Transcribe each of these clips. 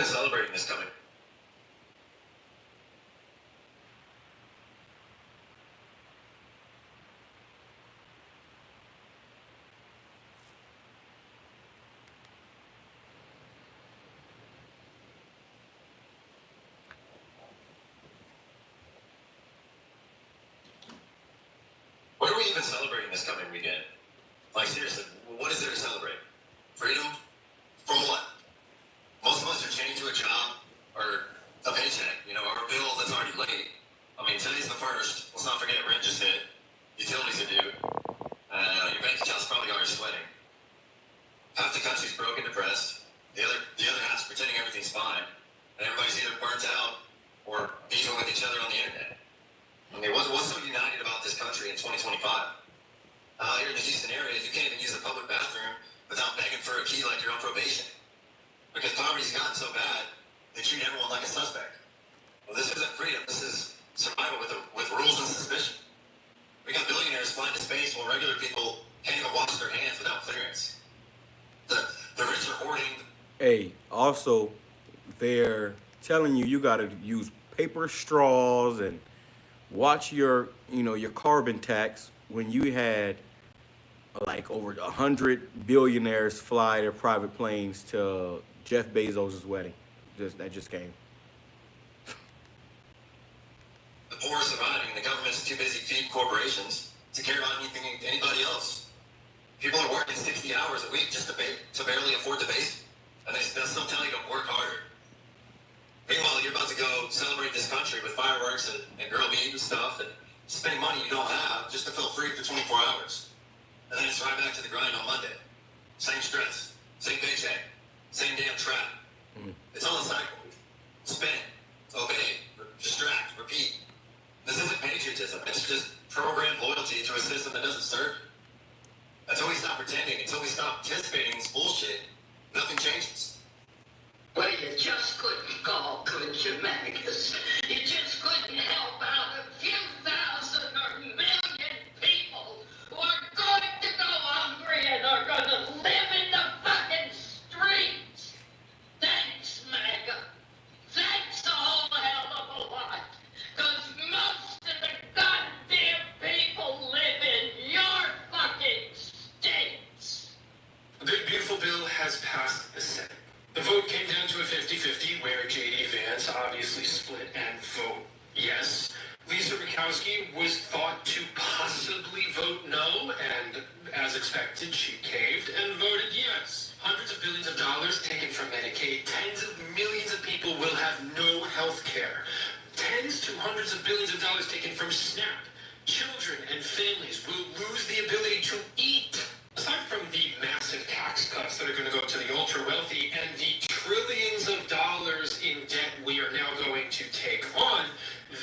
even celebrating this coming? What are we even celebrating this coming weekend? Like, seriously, what is there to celebrate? Freedom? From what? Most of us are chained to a job or a paycheck, you know, or a bill that's already late. I mean, today's the first. Let's not forget rent just hit. Utilities are due. Your bank account's probably already sweating. Half the country's broke and depressed. The other half's pretending everything's fine. And everybody's either burnt out or beefing with each other on the internet. I mean, what's so united about this country in 2025? Here in the Houston area, you can't even use the public bathroom without begging for a key like you're on probation. Because poverty's gotten so bad, they treat everyone like a suspect. Well, this isn't freedom. This is survival with rules and suspicion. We got billionaires flying to space while regular people can't even wash their hands without clearance. The rich are hoarding. Hey, also, they're telling you got to use paper straws and watch your carbon tax when you had like over 100 billionaires fly their private planes to Jeff Bezos' wedding. That just came. The poor are surviving. The government's too busy feeding corporations to care about anybody else. People are working 60 hours a week just to barely afford the basic, and they'll still tell you to work harder. Meanwhile, you're about to go celebrate this country with fireworks and girl meat and stuff, and spending money you don't have just to feel free for 24 hours. And then it's right back to the grind on Monday. Same stress, same paycheck, same damn trap. It's all a cycle. Spend, obey, distract, repeat. This isn't patriotism. It's just programmed loyalty to a system that doesn't serve you. Until we stop pretending, until we stop participating in this bullshit, nothing changes. Well, you just couldn't call, could you, Magus? You just couldn't help out a few thousand or million people who are going to go hungry and are going to live in the fucking streets. Thanks, Maga. Thanks a whole hell of a lot. Because most of the goddamn people live in your fucking states. The big beautiful bill has passed the Senate. The vote came down to a 50-50 where J.D. Vance obviously split and vote yes. Lisa Murkowski was thought to possibly vote no, and as expected, she caved and voted yes. Hundreds of billions of dollars taken from Medicaid. Tens of millions of people will have no health care. Tens to hundreds of billions of dollars taken from SNAP. Children and families will lose the ability to eat. Aside from the massive tax cuts that are going to go to the ultra-wealthy and the trillions of dollars in debt we are now going to take on,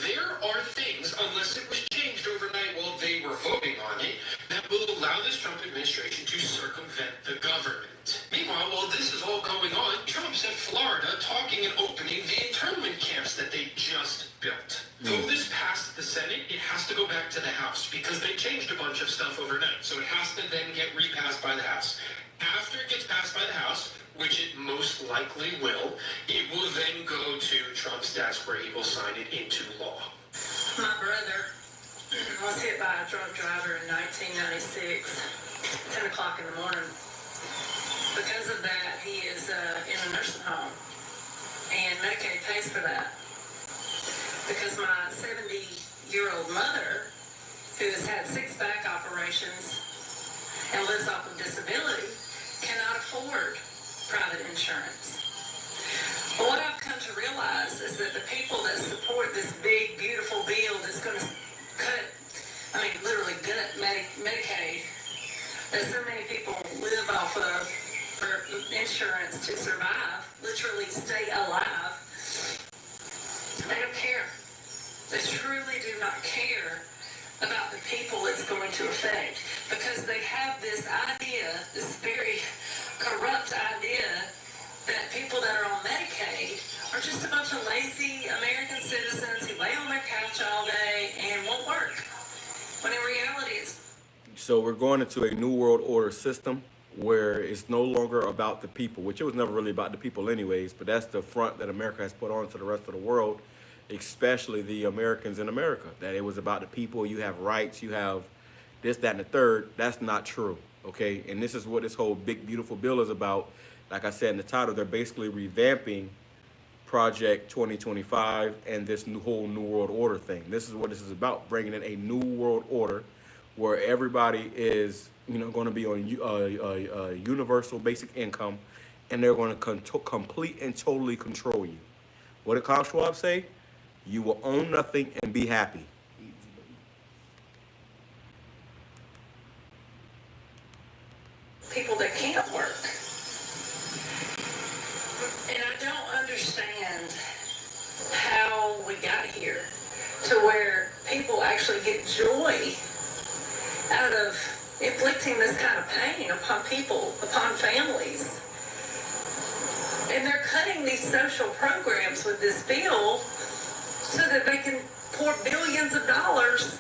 there are things, unless it was changed overnight while they were voting on it, that will allow this Trump administration to circumvent the government. Meanwhile, while this is all going on, Trump's in Florida talking and opening the internment camps that they just built. Though this passed the Senate, it has to go back to the House because they changed a bunch of stuff overnight. So it has to then get repassed by the House. After it gets passed by the House, which it most likely will, it will then go to Trump's desk where he will sign it into law. My brother was hit by a drunk driver in 1996, 10 o'clock in the morning. Because of that, he is in a nursing home, and Medicaid pays for that. Because my 70-year-old mother, who has had 6 back operations and lives off of disability, cannot afford private insurance. But what I've come to realize is that the people that support this big, beautiful bill that's going to literally gut Medicaid, that so many people live off of for insurance to survive, literally stay alive, they don't care. They truly do not care about the people it's going to affect, because they have this idea, this very corrupt idea, that people that are on Medicaid are just a bunch of lazy American citizens who lay on their couch all day and won't work. When in reality, it's... So we're going into a new world order system where it's no longer about the people, which it was never really about the people anyways, but that's the front that America has put on to the rest of the world, especially the Americans in America, that it was about the people, you have rights, you have this, that, and the third. That's not true, okay? And this is what this whole big, beautiful bill is about. Like I said in the title, they're basically revamping Project 2025 and this whole New World Order thing. This is what this is about, bringing in a New World Order where everybody is, going to be on universal basic income, and they're going to complete and totally control you. What did Klaus Schwab say? You will own nothing and be happy. People that can't work. And I don't understand how we got here to where people actually get joy out of inflicting this kind of pain upon people, upon families. And they're cutting these social programs with this bill so that they can pour billions of dollars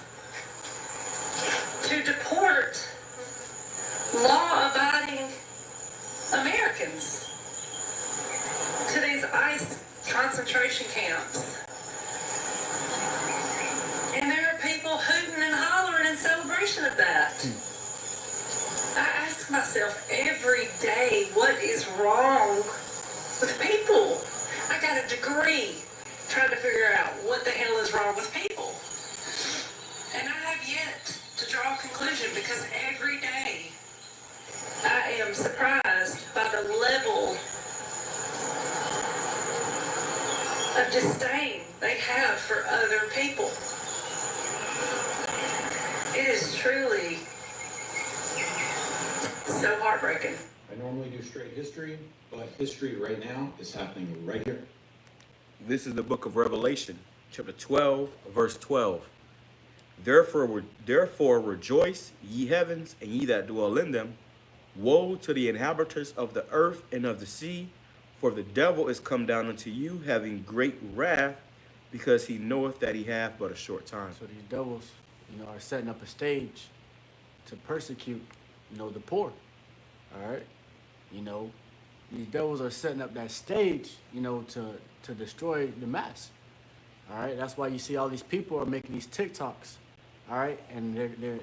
to deport law-abiding Americans to these ICE concentration camps. And there are people hooting and hollering in celebration of that. I ask myself every day, what is wrong with people? I got a degree trying to figure out what the hell is wrong with people. And I have yet to draw a conclusion, because every day I am surprised by the level of disdain they have for other people. It is truly so heartbreaking. I normally do straight history, but history right now is happening right here. This is the book of Revelation, chapter 12, verse 12. Therefore rejoice, ye heavens, and ye that dwell in them. Woe to the inhabitants of the earth and of the sea, for the devil is come down unto you, having great wrath, because he knoweth that he hath but a short time. So these devils, are setting up a stage to persecute, the poor. All right? These devils are setting up that stage, to destroy the mass. All right? That's why you see all these people are making these TikToks. All right? And they're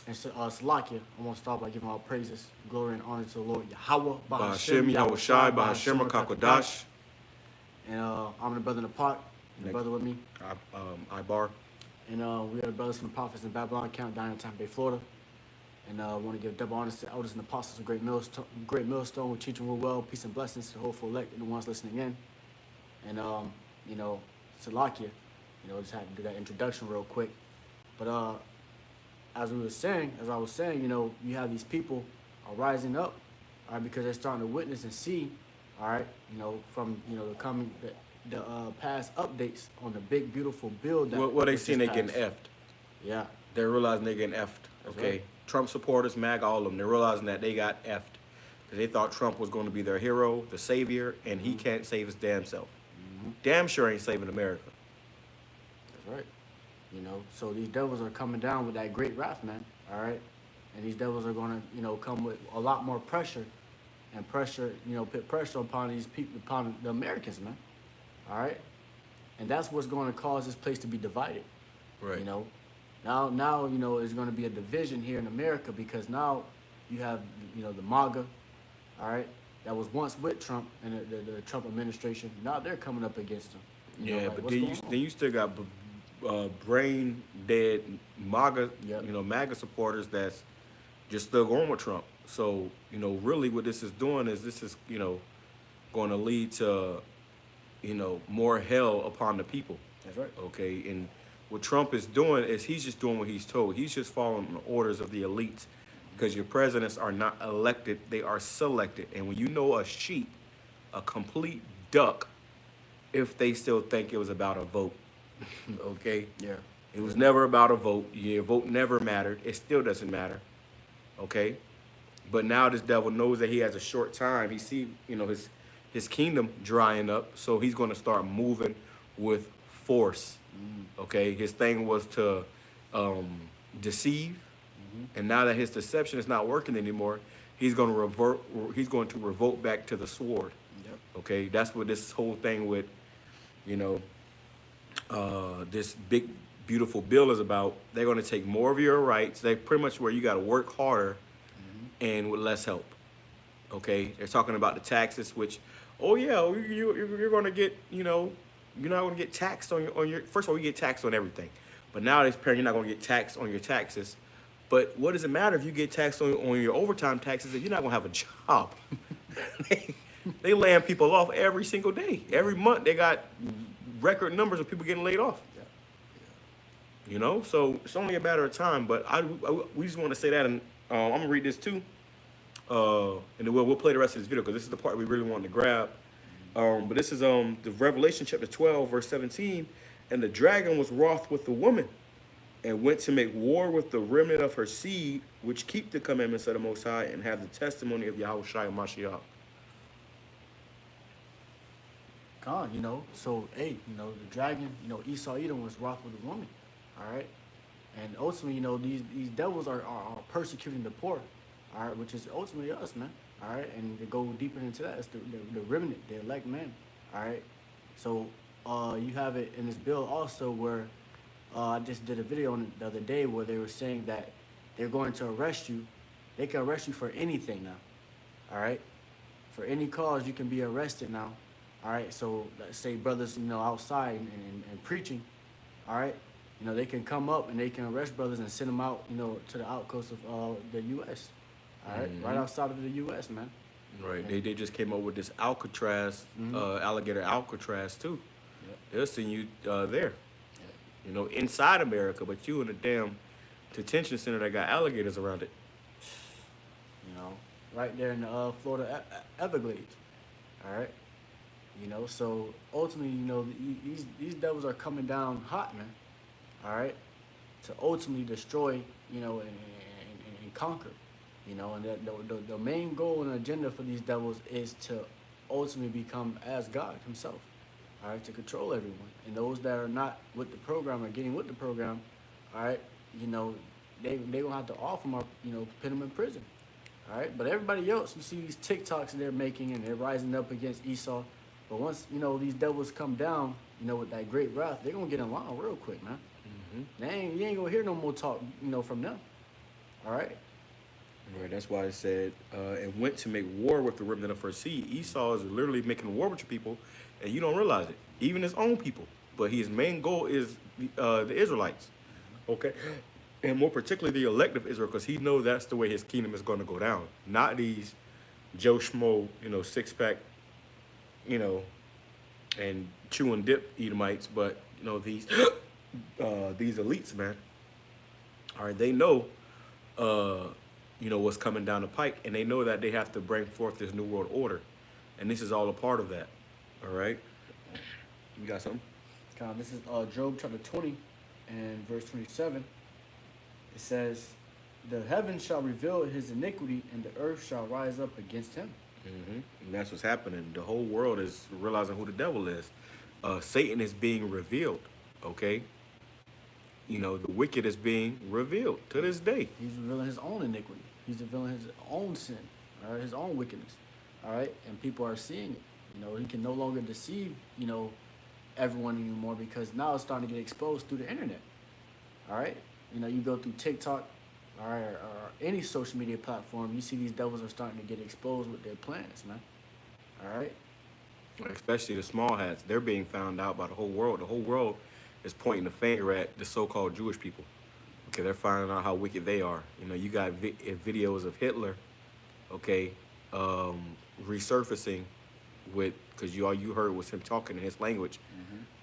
and Salakia, I want to start by giving all praises, glory, and honor to the Lord Yahweh, Bahashem, Yahweh Shai, Bahashem, Kakodash. And I'm the brother in the pot, and the brother with me. Ibar. And we are the brothers from the prophets in Babylon, Count down in Tampa Bay, Florida. And I want to give double honors to the elders and apostles of Great Millstone, who teach and rule well, peace and blessings to the whole elect and the ones listening in. And, Salakia, just had to do that introduction real quick. But as I was saying, you have these people are rising up, all right, because they're starting to witness and see, all right, from, the past updates on the big, beautiful bill that What they seen, they getting effed. Yeah. They're realizing they're getting effed, okay? Right. Trump supporters, MAGA, all of them, they're realizing that they got effed. Because they thought Trump was going to be their hero, the savior, and he can't save his damn self. Damn sure ain't saving America. That's right. So these devils are coming down with that great wrath, man. All right, and these devils are going to, come with a lot more pressure, and put pressure upon these people, upon the Americans, man. All right, and that's what's going to cause this place to be divided. Right. Now, there's going to be a division here in America, because now you have, the MAGA, all right, that was once with Trump and the Trump administration. Now they're coming up against him. But then you still got brain dead MAGA, Yep. MAGA supporters that's just still going with Trump. So, really what this is doing is going to lead to, more hell upon the people. That's right. Okay, and what Trump is doing is he's just doing what he's told. He's just following the orders of the elites, because your presidents are not elected, they are selected. And when you know a sheep, a complete duck, if they still think it was about a vote. Okay? Yeah. It was never about a vote. Your vote never mattered. It still doesn't matter. Okay? But now this devil knows that he has a short time. He see, his kingdom drying up, so he's going to start moving with force. Okay? His thing was to deceive, And now that his deception is not working anymore, he's going to revert. He's going to revolt back to the sword. Yep. Okay, that's what this whole thing with, you know, this big beautiful bill is about. They're going to take more of your rights. They pretty much where you got to work harder and with less help. Okay, they're talking about the taxes, which, oh yeah, you're going to get, you know, you're not going to get taxed on your. First of all, you get taxed on everything, but now they're saying you're not going to get taxed on your taxes. But what does it matter if you get taxed on your overtime taxes if you're not going to have a job? They laying people off every single day. Every month they got record numbers of people getting laid off. You know, so it's only a matter of time. But we just want to say that, and I'm gonna read this too, and then we'll play the rest of this video because this is the part we really want to grab. But this is the Revelation chapter 12 verse 17, and the dragon was wroth with the woman, and went to make war with the remnant of her seed, which keep the commandments of the Most High and have the testimony of Yahushua Mashiach. God, you know, so hey, you know, the dragon, you know, Esau Edom was wroth with the woman. All right. And ultimately, you know, these devils are persecuting the poor, all right, which is ultimately us, man. All right. And to go deeper into that, it's the remnant, the elect man. All right. So you have it in this bill also where I just did a video on it the other day where they were saying that they're going to arrest you. They can arrest you for anything now. All right. For any cause, you can be arrested now. All right, so let's say brothers, you know, outside and preaching, all right, you know, they can come up and they can arrest brothers and send them out, you know, to the outcoast of the U.S., all right, right outside of the U.S., man. Right, they just came up with this Alcatraz, alligator Alcatraz too. Yep. They'll send you there, you know, inside America, but you in a damn detention center that got alligators around it. You know, right there in the Florida Everglades, all right. You know, so ultimately, you know, these devils are coming down hot, man. All right, to ultimately destroy, you know, and conquer, you know, and the main goal and agenda for these devils is to ultimately become as God Himself. All right, to control everyone, and those that are not with the program or getting with the program, all right, you know, they gonna have to off them or, you know, put them in prison. All right, but everybody else, you see these TikToks they're making and they're rising up against Esau. But once, you know, these devils come down, you know, with that great wrath, they're going to get in line real quick, man. You ain't going to hear no more talk, you know, from them. All right? Right, that's why it said, and went to make war with the remnant of her seed. Esau is literally making war with your people, and you don't realize it. Even his own people. But his main goal is the Israelites. Okay? And more particularly the elect of Israel, because he knows that's the way his kingdom is going to go down. Not these Joe Schmo, you know, six-pack, you know, and chew and dip Edomites, but you know these elites, man. All right, they know, you know what's coming down the pike, and they know that they have to bring forth this new world order, and this is all a part of that. All right, you got something? This is Job chapter 20 and verse 27. It says, "The heavens shall reveal his iniquity, and the earth shall rise up against him." And that's what's happening. The whole world is realizing who the devil is. Satan is being revealed, okay? You know, the wicked is being revealed to this day. He's revealing his own iniquity. He's revealing his own sin, all right, his own wickedness, all right? And people are seeing it. You know, he can no longer deceive, you know, everyone anymore because now it's starting to get exposed through the internet, all right? You know, you go through TikTok, all right, or any social media platform, you see these devils are starting to get exposed with their plans, man. All right? Especially the small hats. They're being found out by the whole world. The whole world is pointing the finger at the so-called Jewish people. Okay, they're finding out how wicked they are. You know, you got videos of Hitler, okay, resurfacing with, because all you heard was him talking in his language,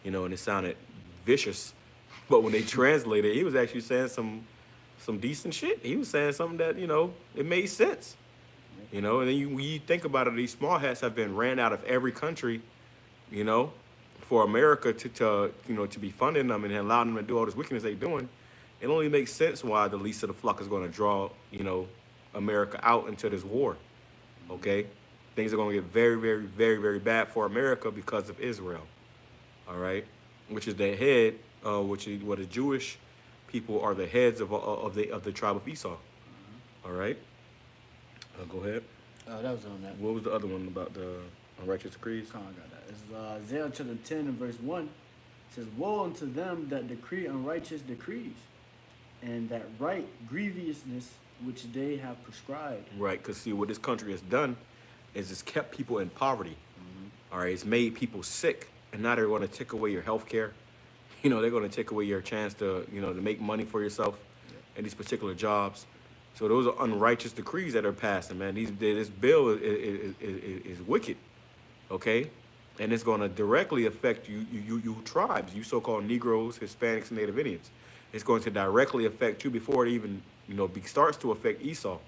you know, and it sounded vicious. But when they translated, he was actually saying some decent shit. He was saying something that, you know, it made sense. You know, and then when you think about it, these small hats have been ran out of every country, you know, for America to you know, to be funding them and allowing them to do all this wickedness they're doing. It only makes sense why the least of the flock is going to draw, you know, America out into this war. Okay? Things are going to get very, very, very, very bad for America because of Israel. All right? Which is their head, which is what the Jewish people are the heads of the tribe of Esau. All right. Go ahead. That was on that. What was the other one about the unrighteous decrees? Come on, I got that. It's Isaiah chapter 10 and verse 1. It says, "Woe unto them that decree unrighteous decrees, and that right grievousness which they have prescribed." Right, because see what this country has done is it's kept people in poverty. All right, it's made people sick, and now they're going to take away your health care. You know, they're going to take away your chance to, you know, to make money for yourself in these particular jobs. So those are unrighteous decrees that are passing, man. This bill is wicked, okay? And it's going to directly affect you tribes, you so-called Negroes, Hispanics, and Native Indians. It's going to directly affect you before it even, you know, starts to affect Esau.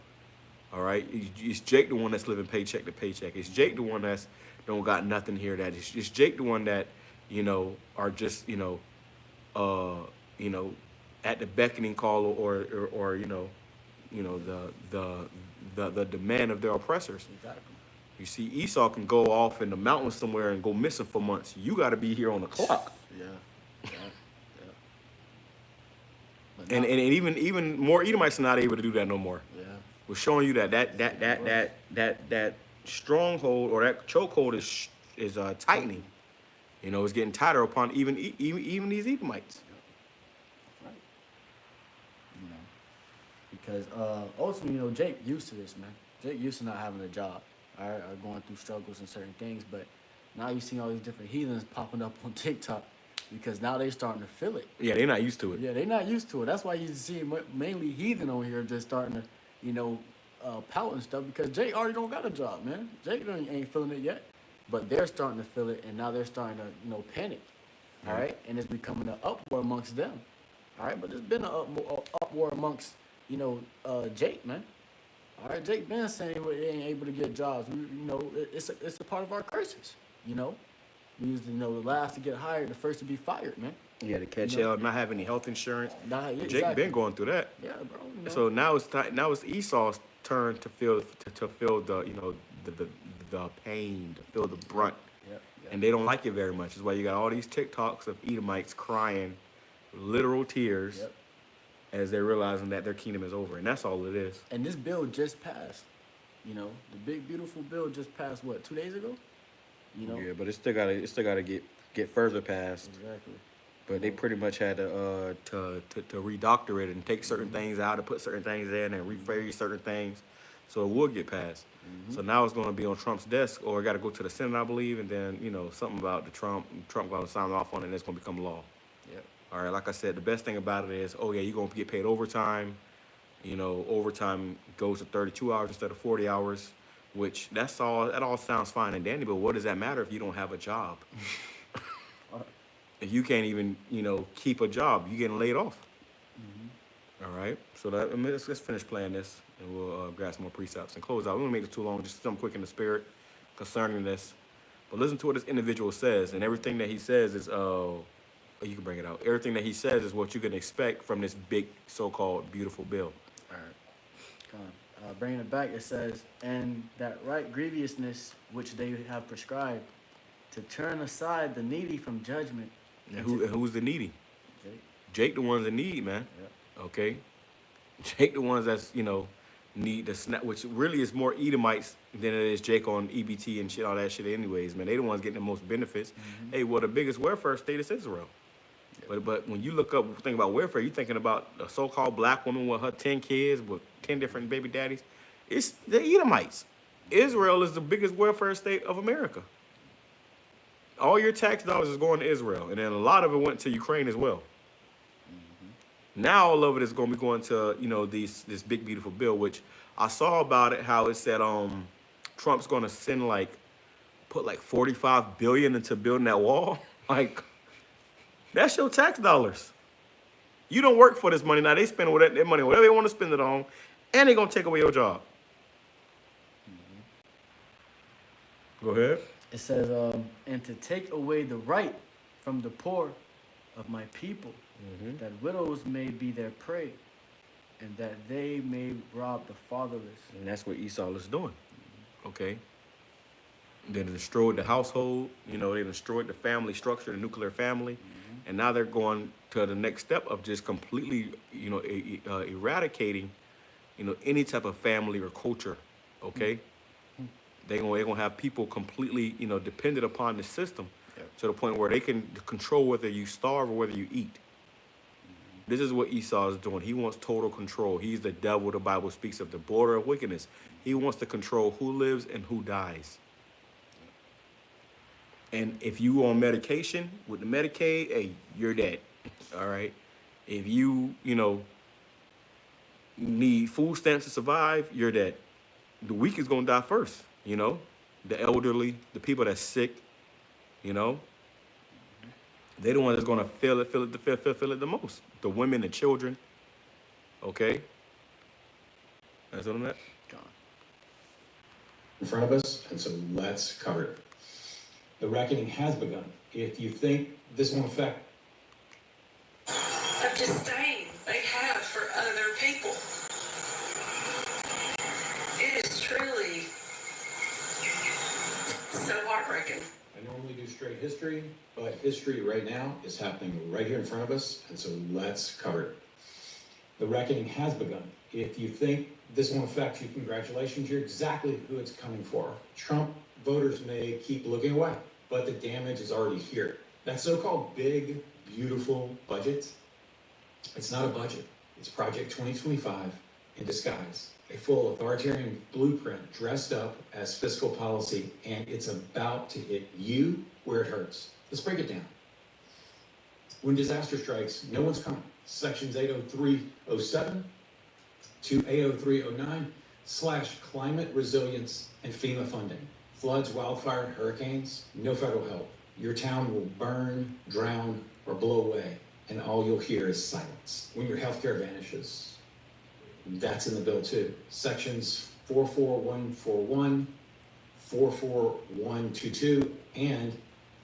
All right, it's Jake the one that's living paycheck to paycheck. It's Jake the one that's don't got nothing here. That it's Jake the one that, you know, are just, you know, at the beckoning call or the demand of their oppressors. Exactly. You see, Esau can go off in the mountains somewhere and go missing for months. You got to be here on the clock. Yeah. But And now- even more Edomites are not able to do that no more. yeah. We're showing you that stronghold or that chokehold is tightening. You know, it's getting tighter upon even these Edomites. Right. You know, because ultimately, you know, Jake used to this, man. Jake used to not having a job, all right, or going through struggles and certain things. But now you see all these different heathens popping up on TikTok because now they're starting to feel it. Yeah, they're not used to it. Yeah, they're not used to it. That's why you see mainly heathen on here just starting to, you know, pout and stuff because Jake already don't got a job, man. Jake ain't feeling it yet, but they're starting to feel it, and now they're starting to, you know, panic. All right, and it's becoming an uproar amongst them. All right, but there's been an uproar amongst, you know, Jake, man. All right, Jake been saying he ain't able to get jobs. You know, it's a part of our curses. You know, we used to, you know, the last to get hired, the first to be fired, man. Yeah, to catch You know, hell, not have any health insurance. Nah, yeah, Jake exactly. been going through that. Yeah, bro. You know. So now it's Esau's turn to feel the, you know, the pain, to feel the brunt. Yep. And they don't like it very much. That's why you got all these TikToks of Edomites crying literal tears Yep. as they're realizing that their kingdom is over. And that's all it is. And this bill just passed. You know, the big beautiful bill just passed what, 2 days ago? You know? Yeah, but it's still gotta get further past. Exactly. But they pretty much had to redoctor it and take certain things out and put certain things in and rephrase certain things, so it will get passed. So now it's going to be on Trump's desk, or it got to go to the Senate, I believe, and then, you know, something about Trump going to sign off on it, and it's going to become law. Yep. All right, like I said, the best thing about it is, oh yeah, you're going to get paid overtime. You know, overtime goes to 32 hours instead of 40 hours, which that all sounds fine and dandy, but what does that matter if you don't have a job? If you can't even, you know, keep a job, you getting laid off. All right, so let's finish playing this, and we'll grab some more precepts and close out. We don't make this too long, just something quick in the spirit concerning this. But listen to what this individual says, and everything that he says is, you can bring it out. Everything that he says is what you can expect from this big, so-called beautiful bill. All right. Come on. Bringing it back, it says, "And that right grievousness which they have prescribed, to turn aside the needy from judgment." And who's the needy? Jake. Jake the ones in need, man. Yep. Okay? Jake the ones that's, you know, need the snap, which really is more Edomites than it is Jake on EBT and shit, all that shit anyways, man. They the ones getting the most benefits. Hey, well, the biggest welfare state is Israel. But when you think about welfare, you're thinking about a so-called black woman with her 10 kids with 10 different baby daddies. It's the Edomites. Israel is the biggest welfare state of America. All your tax dollars is going to Israel, and then a lot of it went to Ukraine as well. Now all of it is going to be going to, you know, this big beautiful bill, which I saw about it, how it said Trump's going to put like $45 billion into building that wall. Like, that's your tax dollars. You don't work for this money. Now they spend their money whatever they want to spend it on, and they're going to take away your job. Go ahead. It says, "And to take away the right from the poor of my people, that widows may be their prey, and that they may rob the fatherless." And that's what Esau is doing. Okay. They destroyed the household. You know, they destroyed the family structure, the nuclear family. and now they're going to the next step of just completely, eradicating, any type of family or culture. Okay, they're gonna have people completely, dependent upon the system, to the point where they can control whether you starve or whether you eat. This is what Esau is doing. He wants total control. He's the devil. The Bible speaks of the border of wickedness. He wants to control who lives and who dies. And if you on medication with the Medicaid, hey, you're dead. All right. If you, need food stamps to survive, you're dead. The weak is gonna die first. The elderly, the people that's sick. They're the ones that's gonna feel it the most. The women, the children. Okay. That's what I'm at. In front of us, and so let's cover it. The reckoning has begun. If you think this won't affect Of disdain they have for other people. It is truly so heartbreaking. I normally do straight history, but history right now is happening right here in front of us, and so let's cover it. The reckoning has begun. If you think this won't affect you, congratulations, you're exactly who it's coming for. Trump voters may keep looking away, but the damage is already here. That so-called big, beautiful budget, it's not a budget. It's Project 2025 in disguise. A full authoritarian blueprint dressed up as fiscal policy, and it's about to hit you where it hurts. Let's break it down. When disaster strikes, no one's coming. Sections 80307 to 80309/climate resilience and FEMA funding. Floods, wildfire, and hurricanes, no federal help. Your town will burn, drown, or blow away, and all you'll hear is silence. When your healthcare vanishes, that's in the bill too. Sections 44141, 44122, and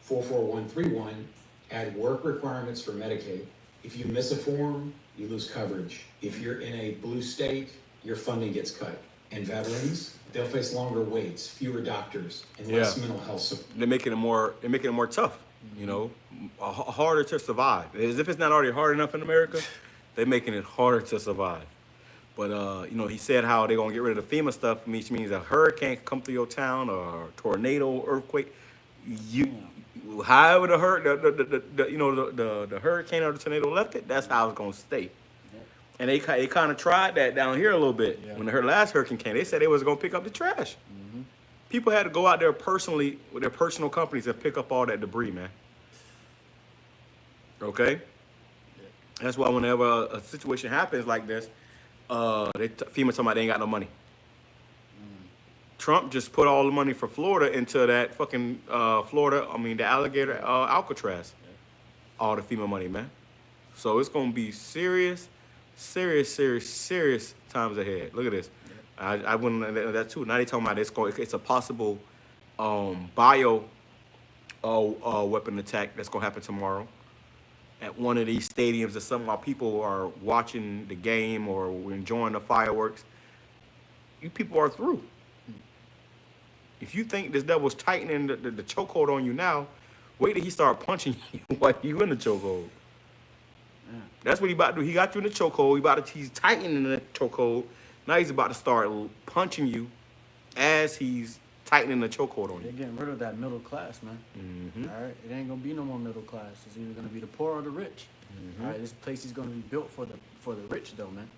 44131 add work requirements for Medicaid. If you miss a form, you lose coverage. If you're in a blue state, your funding gets cut. And veterans, they'll face longer waits, fewer doctors, and less mental health support. They're making it more tough, harder to survive. As if it's not already hard enough in America, they're making it harder to survive. But he said how they're gonna get rid of the FEMA stuff, which means a hurricane can come through your town, or a tornado, earthquake. However the hurricane or the tornado left it, that's how it's gonna stay. And they kind of tried that down here a little bit. When the last hurricane came, they said they was gonna pick up the trash. People had to go out there personally with their personal companies and pick up all that debris, man. Okay? That's why whenever a situation happens like this, FEMA talking about they ain't got no money. Trump just put all the money for Florida into that fucking the alligator Alcatraz. All the FEMA money, man. So it's gonna be serious times ahead. Look at this. I went into that too. Now they talking about it's a possible bio weapon attack that's gonna happen tomorrow at one of these stadiums that some of our people are watching the game or we're enjoying the fireworks. You people are through. If you think this devil's tightening the chokehold on you now, wait till he start punching you while you in the chokehold. That's what he about to do. He got you in the chokehold. He's tightening the chokehold. Now he's about to start punching you as he's tightening the chokehold on you. They're getting rid of that middle class, man. All right, it ain't gonna be no more middle class. It's either gonna be the poor or the rich. All right, this place is gonna be built for the rich, though, man.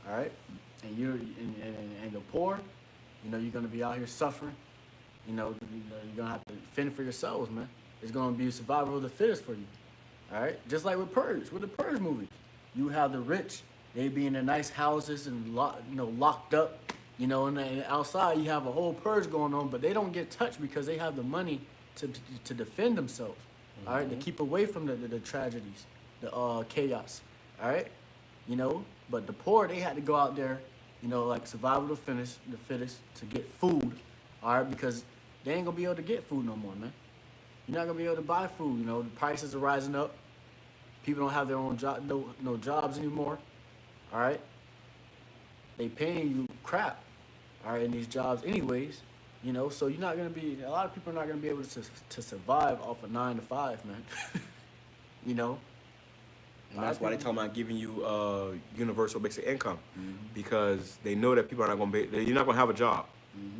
All right, and and the poor, you're gonna be out here suffering. You're gonna have to fend for yourselves, man. It's gonna be survival of the fittest for you. All right, just like with the Purge movies, you have the rich, they be in their nice houses and locked up, and outside you have a whole purge going on, but they don't get touched because they have the money to defend themselves. All right, to keep away from the tragedies, the chaos. All right, but the poor, they had to go out there, like survival of the fittest to get food. All right, because they ain't gonna be able to get food no more, man. You're not gonna be able to buy food. The prices are rising up. People don't have their own job, no jobs anymore. All right, they paying you crap. All right, in these jobs, anyways. So you're not gonna be. A lot of people are not gonna be able to survive off a 9 to 5, man. You know, And that's why they talking about giving you universal basic income, because they know that people are not going to be. You're not going to have a job.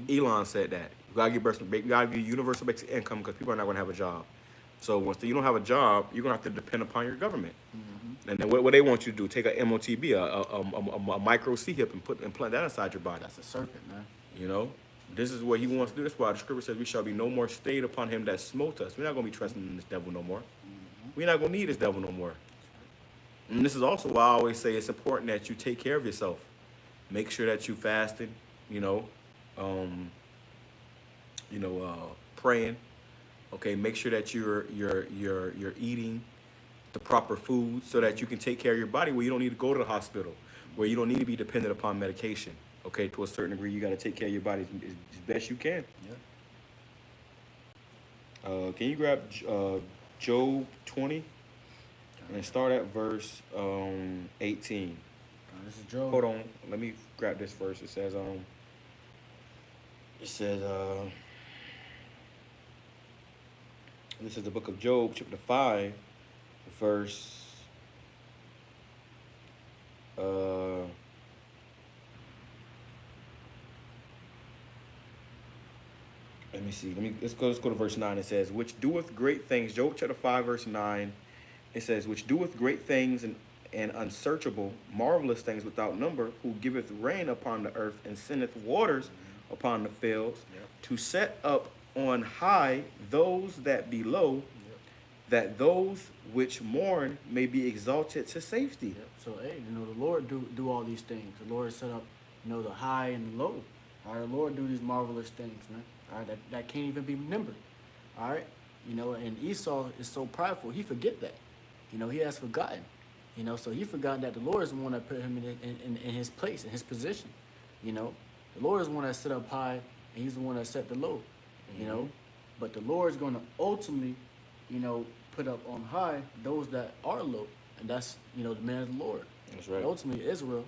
Elon said that you gotta give universal basic income because people are not going to have a job. So once you don't have a job, you're going to have to depend upon your government. And then what they want you to do, take a MOTB, a micro C hip, and implant that inside your body. that's a serpent, man. You know, this is what he wants to do. That's why the scripture says we shall be no more stayed upon him that smote us. We're not going to be trusting in this devil no more. We're not going to need this devil no more. And this is also why I always say it's important that you take care of yourself. Make sure that you fasted, praying. Okay, make sure that you're eating the proper food so that you can take care of your body where you don't need to go to the hospital, where you don't need to be dependent upon medication. Okay, to a certain degree, you got to take care of your body as best you can. Yeah. Can you grab Job 20 and start at verse 18? This is Job. Hold on, let me grab this verse. It says this is the book of Job, chapter 5, verse let me see. Let's go to verse 9. It says, which doeth great things. Job chapter 5, verse 9. It says, which doeth great things and unsearchable, marvelous things without number, who giveth rain upon the earth and sendeth waters upon the fields, to set up on high those that be low, that those which mourn may be exalted to safety. Yep. So, hey, the Lord do all these things. The Lord set up, the high and the low. All right, the Lord do these marvelous things, man. All right, that can't even be numbered. All right, and Esau is so prideful, he forget that. He has forgotten. So he forgot that the Lord is the one that put him in his place, in his position. The Lord is the one that set up high, and he's the one that set the low. But the Lord is going to ultimately, put up on high those that are low, and that's the man of the Lord. That's right. And ultimately Israel,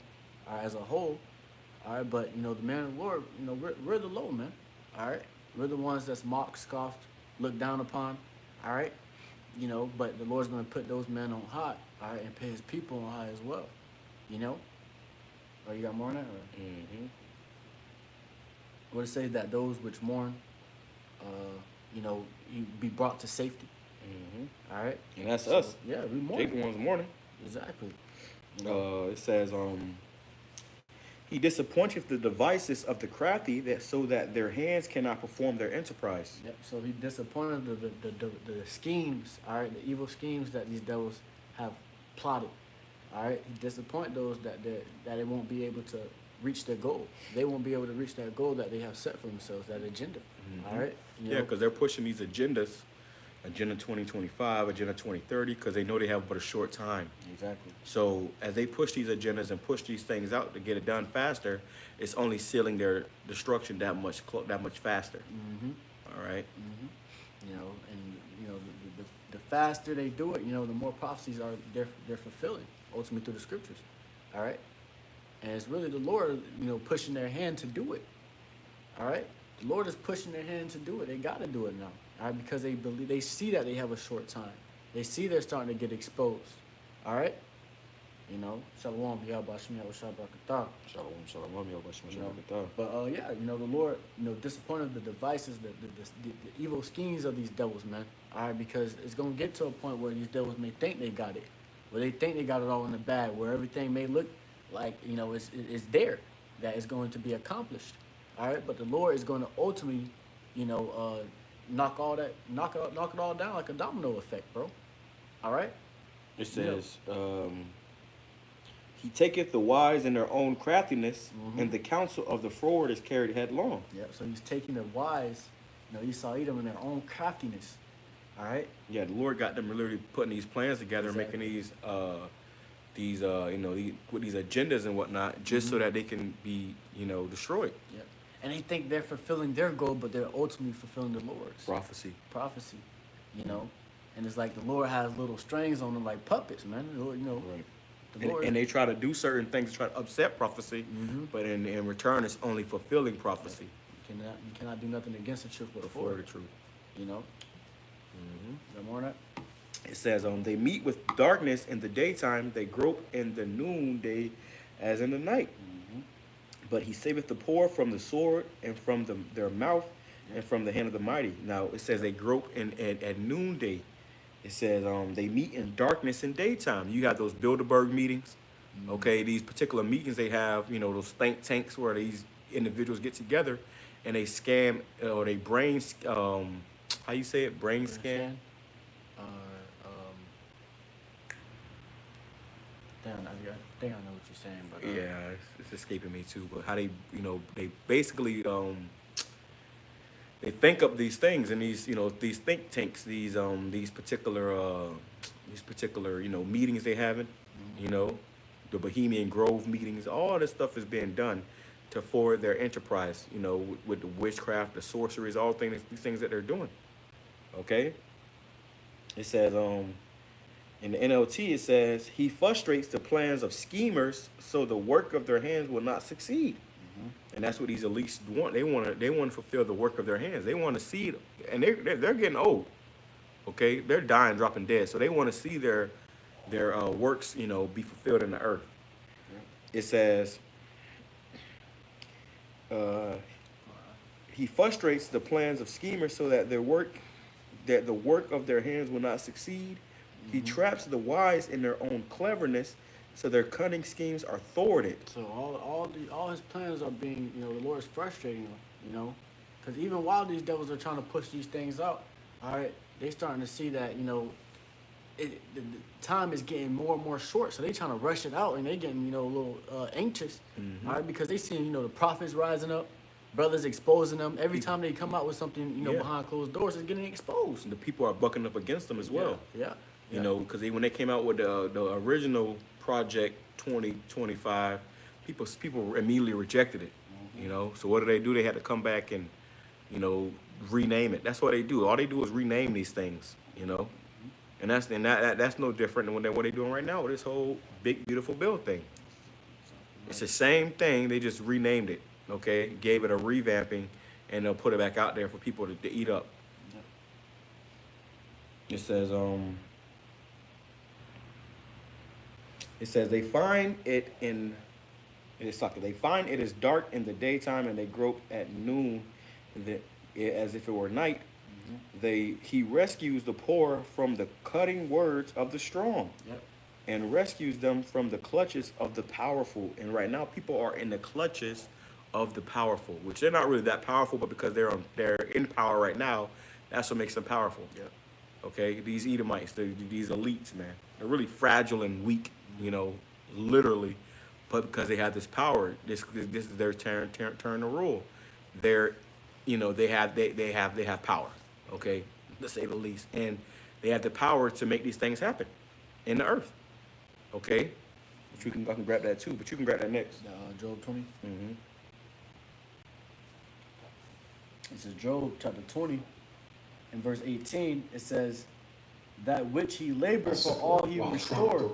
as a whole. All right, but the man of the Lord, we're the low, man. All right, we're the ones that's mocked, scoffed, looked down upon. All right, but the Lord's going to put those men on high. All right, and put his people on high as well. Oh, you got more on that? Or? What it says that those which mourn, you be brought to safety. All right, And that's us. Yeah, we mourn. Jacob one's mourning. Exactly. It says, he disappointeth the devices of the crafty, that so that their hands cannot perform their enterprise. Yep. So he disappointed the schemes, all right, the evil schemes that these devils have plotted. All right, he disappointed those that they won't be able to reach their goal. They won't be able to reach that goal that they have set for themselves, that agenda. All right. Yeah, because they're pushing these agendas, Agenda 2025, Agenda 2030, because they know they have but a short time. Exactly. So as they push these agendas and push these things out to get it done faster, it's only sealing their destruction that much faster. All right. And the faster they do it, the more prophecies they're fulfilling ultimately through the scriptures. All right. And it's really the Lord, pushing their hand to do it. All right. The Lord is pushing their hand to do it. They got to do it now. All right, because they see that they have a short time. They see they're starting to get exposed. All right? Shalom, Yahbashim, Yahbashim, Shalom, shalom, Yahbashim. But the Lord, disappointed the devices, the evil schemes of these devils, man. All right, because it's going to get to a point where these devils may think they got it, where they think they got it all in the bag, where everything may look like it's there, that is going to be accomplished. All right, but the Lord is going to ultimately, knock it all down like a domino effect, bro. All right. It says, he taketh the wise in their own craftiness, and the counsel of the froward is carried headlong. Yep. So he's taking the wise, Esau, Edom, in their own craftiness. All right. Yeah, the Lord got them literally putting these plans together, Exactly. making these with these agendas and whatnot, just so that they can be, destroyed. Yep. And they think they're fulfilling their goal, but they're ultimately fulfilling the Lord's Prophecy. And it's like the Lord has little strings on them, like puppets, man. Right. The Lord, And they try to do certain things to try to upset prophecy, but in return, it's only fulfilling prophecy. you cannot do nothing against the truth but for Before the it. truth. Is there more on that? It says, they meet with darkness in the daytime, they grope in the noonday as in the night. But he saveth the poor from the sword and from their mouth and from the hand of the mighty. Now it says they grope at noonday. It says they meet in darkness in daytime. You have those Bilderberg meetings. Okay, these particular meetings they have, those think tanks where these individuals get together and they scam or they how you say it, brain scan? Damn, I think I know what you're saying, but Yeah, it's escaping me too. But how they, they basically they think up these things and these, these think tanks, these particular meetings they having, the Bohemian Grove meetings, all this stuff is being done to forward their enterprise, with the witchcraft, the sorceries, all these things that they're doing. Okay? It says, in the NLT, it says, he frustrates the plans of schemers so the work of their hands will not succeed. And that's what these elites want. They want to fulfill the work of their hands. They want to see it. And they're getting old. Okay? They're dying, dropping dead. So they want to see their works, be fulfilled in the earth. It says, he frustrates the plans of schemers so that the work of their hands will not succeed. He traps the wise in their own cleverness, so their cunning schemes are thwarted. So all his plans are being, the Lord is frustrating him, because even while these devils are trying to push these things out, all right, they starting to see that, the time is getting more and more short, so they trying to rush it out, and they getting, a little anxious, all right, because they seeing, the prophets rising up, brothers exposing them. Every time they come out with something, behind closed doors, it's getting exposed. And the people are bucking up against them as well. Yeah. Because when they came out with the original Project 2025, people immediately rejected it. So what do? They had to come back and, rename it. That's what they do. All they do is rename these things. And that's no different than what they're doing right now with this whole big beautiful bill thing. It's the same thing. They just renamed it. Okay, gave it a revamping, and they'll put it back out there for people to eat up. It says they find it they find it is dark in the daytime and they grope at noon, as if it were night. He rescues the poor from the cutting words of the strong, and rescues them from the clutches of the powerful. And right now, people are in the clutches of the powerful, which they're not really that powerful, but because they're in power right now, that's what makes them powerful. Okay, these Edomites, these elites, man, they're really fragile and weak, literally, but because they have this power, this is their turn to rule. They're, they have power. Okay, to say the least, and they have the power to make these things happen in the earth. Okay, but I can grab that too, but you can grab that next. Job 20. It says Job chapter 20, in verse 18, it says, that which he labored for all he restored,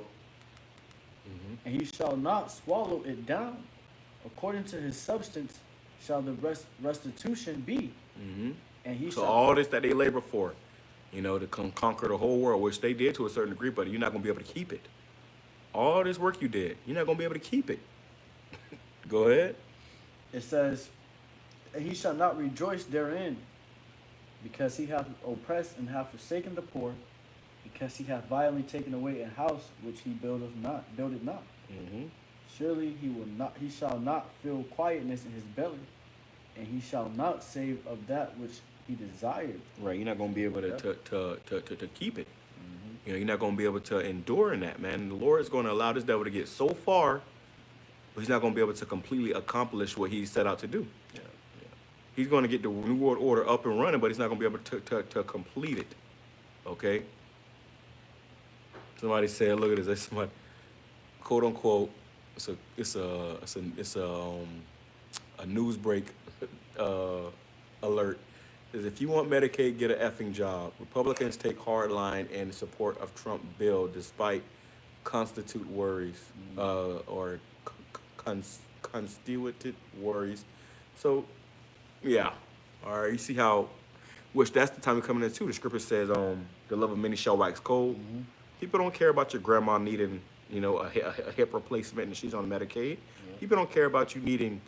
and he shall not swallow it down. According to his substance shall the restitution be. And he shall... all this that they labor for, to conquer the whole world, which they did to a certain degree, but you're not going to be able to keep it. All this work you did, you're not going to be able to keep it. Go ahead. It says, and he shall not rejoice therein, because he hath oppressed and hath forsaken the poor, because he hath violently taken away a house which he builded not. Surely he shall not feel quietness in his belly, and he shall not save of that which he desired. Right, you're not going to be able to keep it. You're not going to be able to endure in that, man. The Lord is going to allow this devil to get so far, but he's not going to be able to completely accomplish what he set out to do. He's going to get the New World Order up and running, but he's not going to be able to complete it. Okay? Somebody said, look at this. Somebody, quote unquote, it's a news break alert. Is if you want Medicaid, get an effing job. Republicans take hard line in support of Trump bill despite constitute worries or constituted worries. So, yeah. All right. You see how, which that's the time we're coming into. The scripture says, the love of many shall wax cold. People don't care about your grandma needing, a hip replacement and she's on Medicaid. People don't care about you needing,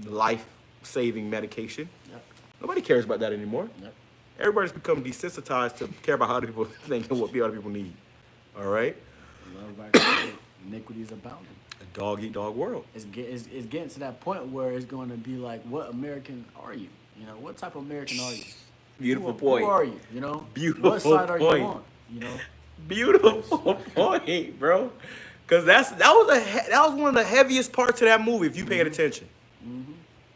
life-saving medication. Yep. Nobody cares about that anymore. Yep. Everybody's become desensitized to care about how other people think and what other people need. All right? Love by iniquity is abounding. A dog-eat-dog world. It's getting to that point where it's going to be like, what American are you? You know, what type of American are you? Beautiful Who point. are you? You know, Beautiful what side are you point. on? You know, Beautiful point, bro. Because that was one of the heaviest parts of that movie, if you paid attention.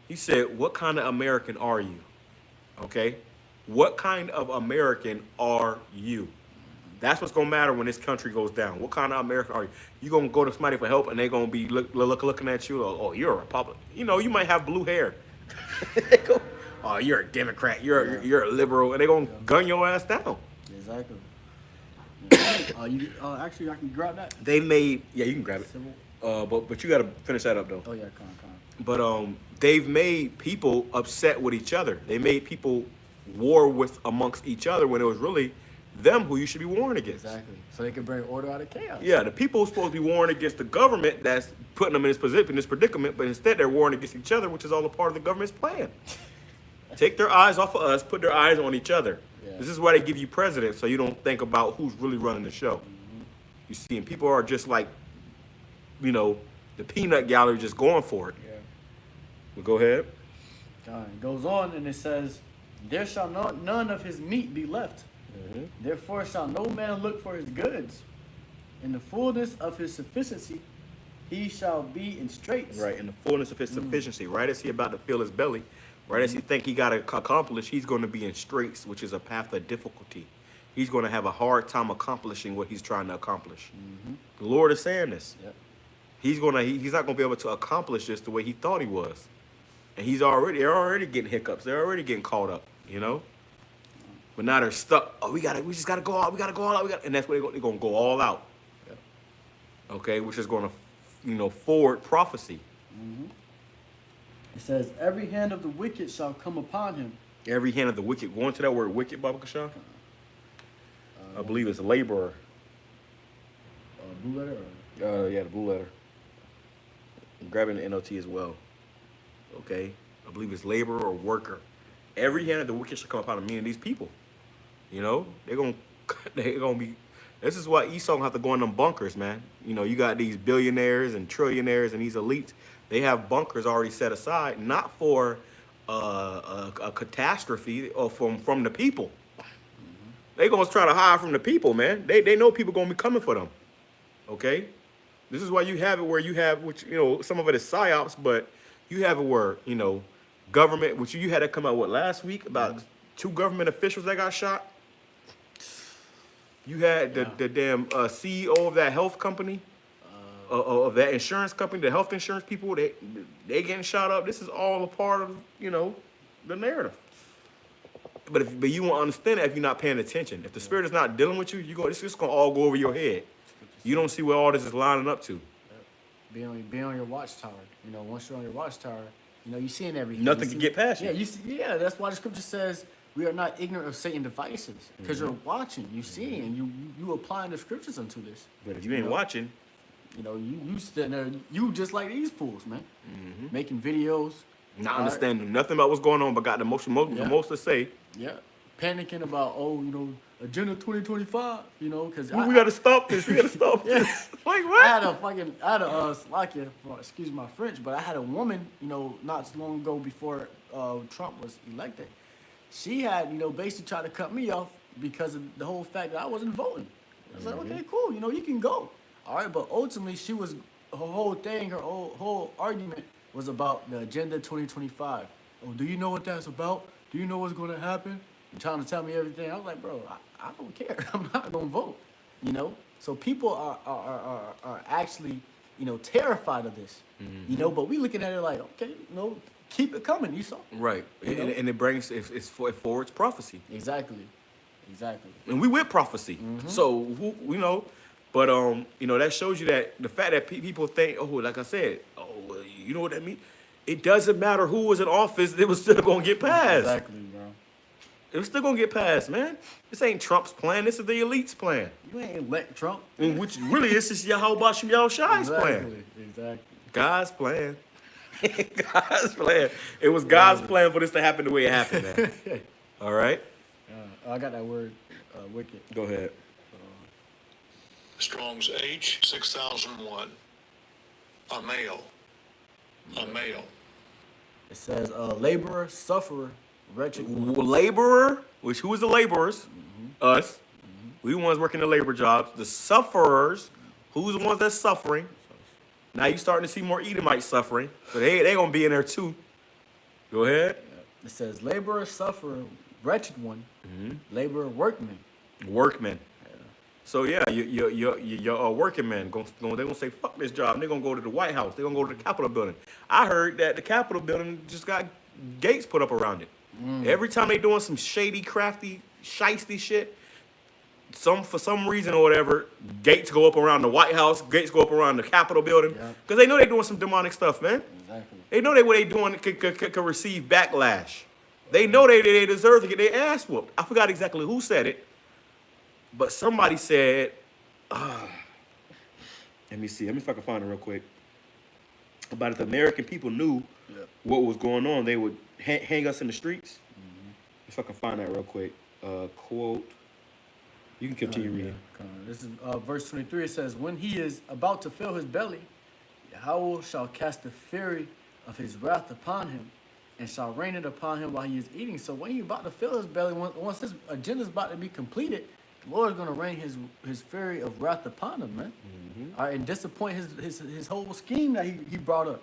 He said, what kind of American are you? Okay? What kind of American are you? That's what's going to matter when this country goes down. What kind of American are you? You going to go to somebody for help and they're going to be looking at you, oh, you're a Republican. You know, you might have blue hair. They go, oh, you're a Democrat. You're a liberal. And they're going to gun your ass down. exactly. Actually, I can grab that. They made, you can grab it. Civil. But you got to finish that up, though. Oh yeah, con. But they've made people upset with each other. They made people war with amongst each other when it was really them who you should be warring against. Exactly. So they can bring order out of chaos. Yeah, the people are supposed to be warring against the government that's putting them in this position, this predicament, but instead they're warring against each other, which is all a part of the government's plan. Take their eyes off of us, put their eyes on each other. Yeah. This is why they give you presidents, so you don't think about who's really running the show. You see, and people are just like, the peanut gallery just going for it. Yeah. Well, go ahead. It goes on and it says, there shall none of his meat be left. Therefore shall no man look for his goods. In the fullness of his sufficiency, he shall be in straits. Right, in the fullness of his sufficiency, right as he about to fill his belly, right as he think he got to accomplish, he's going to be in straits, which is a path of difficulty. He's going to have a hard time accomplishing what he's trying to accomplish. The Lord is saying this. Yep. He's not going to be able to accomplish this the way he thought he was. And they're already getting hiccups. They're already getting caught up, But now they're stuck. Oh, we just gotta go out. We gotta go all out. And that's where they're gonna go all out. Yep. Okay, which is gonna, forward prophecy. It says, every hand of the wicked shall come upon him. Every hand of the wicked. Going to that word wicked, Baba Kashan? I believe it's laborer. Blue letter? Yeah, the blue letter. I'm grabbing the NLT as well. Okay, I believe it's laborer or worker. Every hand of the wicked shall come upon him, meaning these people. They're gonna be. This is why Esau have to go in them bunkers, man. You got these billionaires and trillionaires and these elites. They have bunkers already set aside, not for a catastrophe or from the people. They gonna try to hide from the people, man. They know people gonna be coming for them. Okay, this is why you have it where you have, which some of it is psyops, but you have it where government, which you had to come out last week about 2 government officials that got shot. You had the damn CEO of that health company, of that insurance company, the health insurance people. They getting shot up. This is all a part of the narrative. But you won't understand that if you're not paying attention. If the spirit is not dealing with you, it's just gonna all go over your head. You don't see where all this is lining up to. Be on your watchtower. Once you're on your watchtower, you're seeing everything. Nothing can get past you. Yeah, that's why the scripture says we are not ignorant of Satan's devices. Because you're watching, you see, and you applying the scriptures unto this. But if you ain't watching, you sitting there, you just like these fools, man. Making videos. Not understanding nothing about what's going on, but got the most to say. Yeah. Panicking about, Agenda 2025, because we gotta stop this. We gotta stop this. Like what? I had a Slovakia, excuse my French, but I had a woman, not so long ago before Trump was elected. She had, basically tried to cut me off because of the whole fact that I wasn't voting. I was like, okay, cool, you can go. All right, but ultimately her whole thing, her whole argument was about the Agenda 2025. Oh, do you know what that's about? Do you know what's going to happen? You're trying to tell me everything. I was like, bro, I don't care. I'm not going to vote, So people are actually, terrified of this, but we looking at it like, okay, keep it coming, Esau. Right. And it brings, it forwards prophecy. Exactly. And we with prophecy. So, but, that shows you that the fact that people think, like I said, you know what that means? It doesn't matter who was in office, it was still going to get passed. Exactly, bro. It's still gonna get passed, man. This ain't Trump's plan. This is the elite's plan. You ain't let Trump. And which really is just Yahweh Shem Shai's plan. Exactly. God's plan. God's plan. It was God's plan for this to happen the way it happened, man. All right? I got that word, wicked. Go ahead. Strong's H 6001. A male. A male. It says, laborer, sufferer, wretched. Laborer, which who is the laborers? Us. We the ones working the labor jobs. The sufferers, who's the ones that's suffering? Now you starting to see more Edomites suffering. So they going to be in there too. Go ahead. It says, laborer, sufferer, wretched one, laborer, workman. Workmen. So yeah, your working men they're gonna say fuck this job. And they're gonna go to the White House. They're gonna go to the Capitol building. I heard that the Capitol building just got gates put up around it. Every time they doing some shady, crafty, shiesty shit, for some reason or whatever, gates go up around the White House. Gates go up around the Capitol building because they know they doing some demonic stuff, man. Exactly. They know what they doing could receive backlash. They know they deserve to get their ass whooped. I forgot exactly who said it. But somebody said, let me see. Let me see if I can find it real quick. About if the American people knew what was going on, they would hang us in the streets. If I can find that real quick. Quote. You can continue reading. This is verse 23. It says, when he is about to fill his belly, Yahweh shall cast the fury of his wrath upon him and shall rain it upon him while he is eating. So when he's about to fill his belly, once his agenda is about to be completed, the Lord is going to rain his fury of wrath upon him, man. All right, and disappoint his whole scheme that he brought up.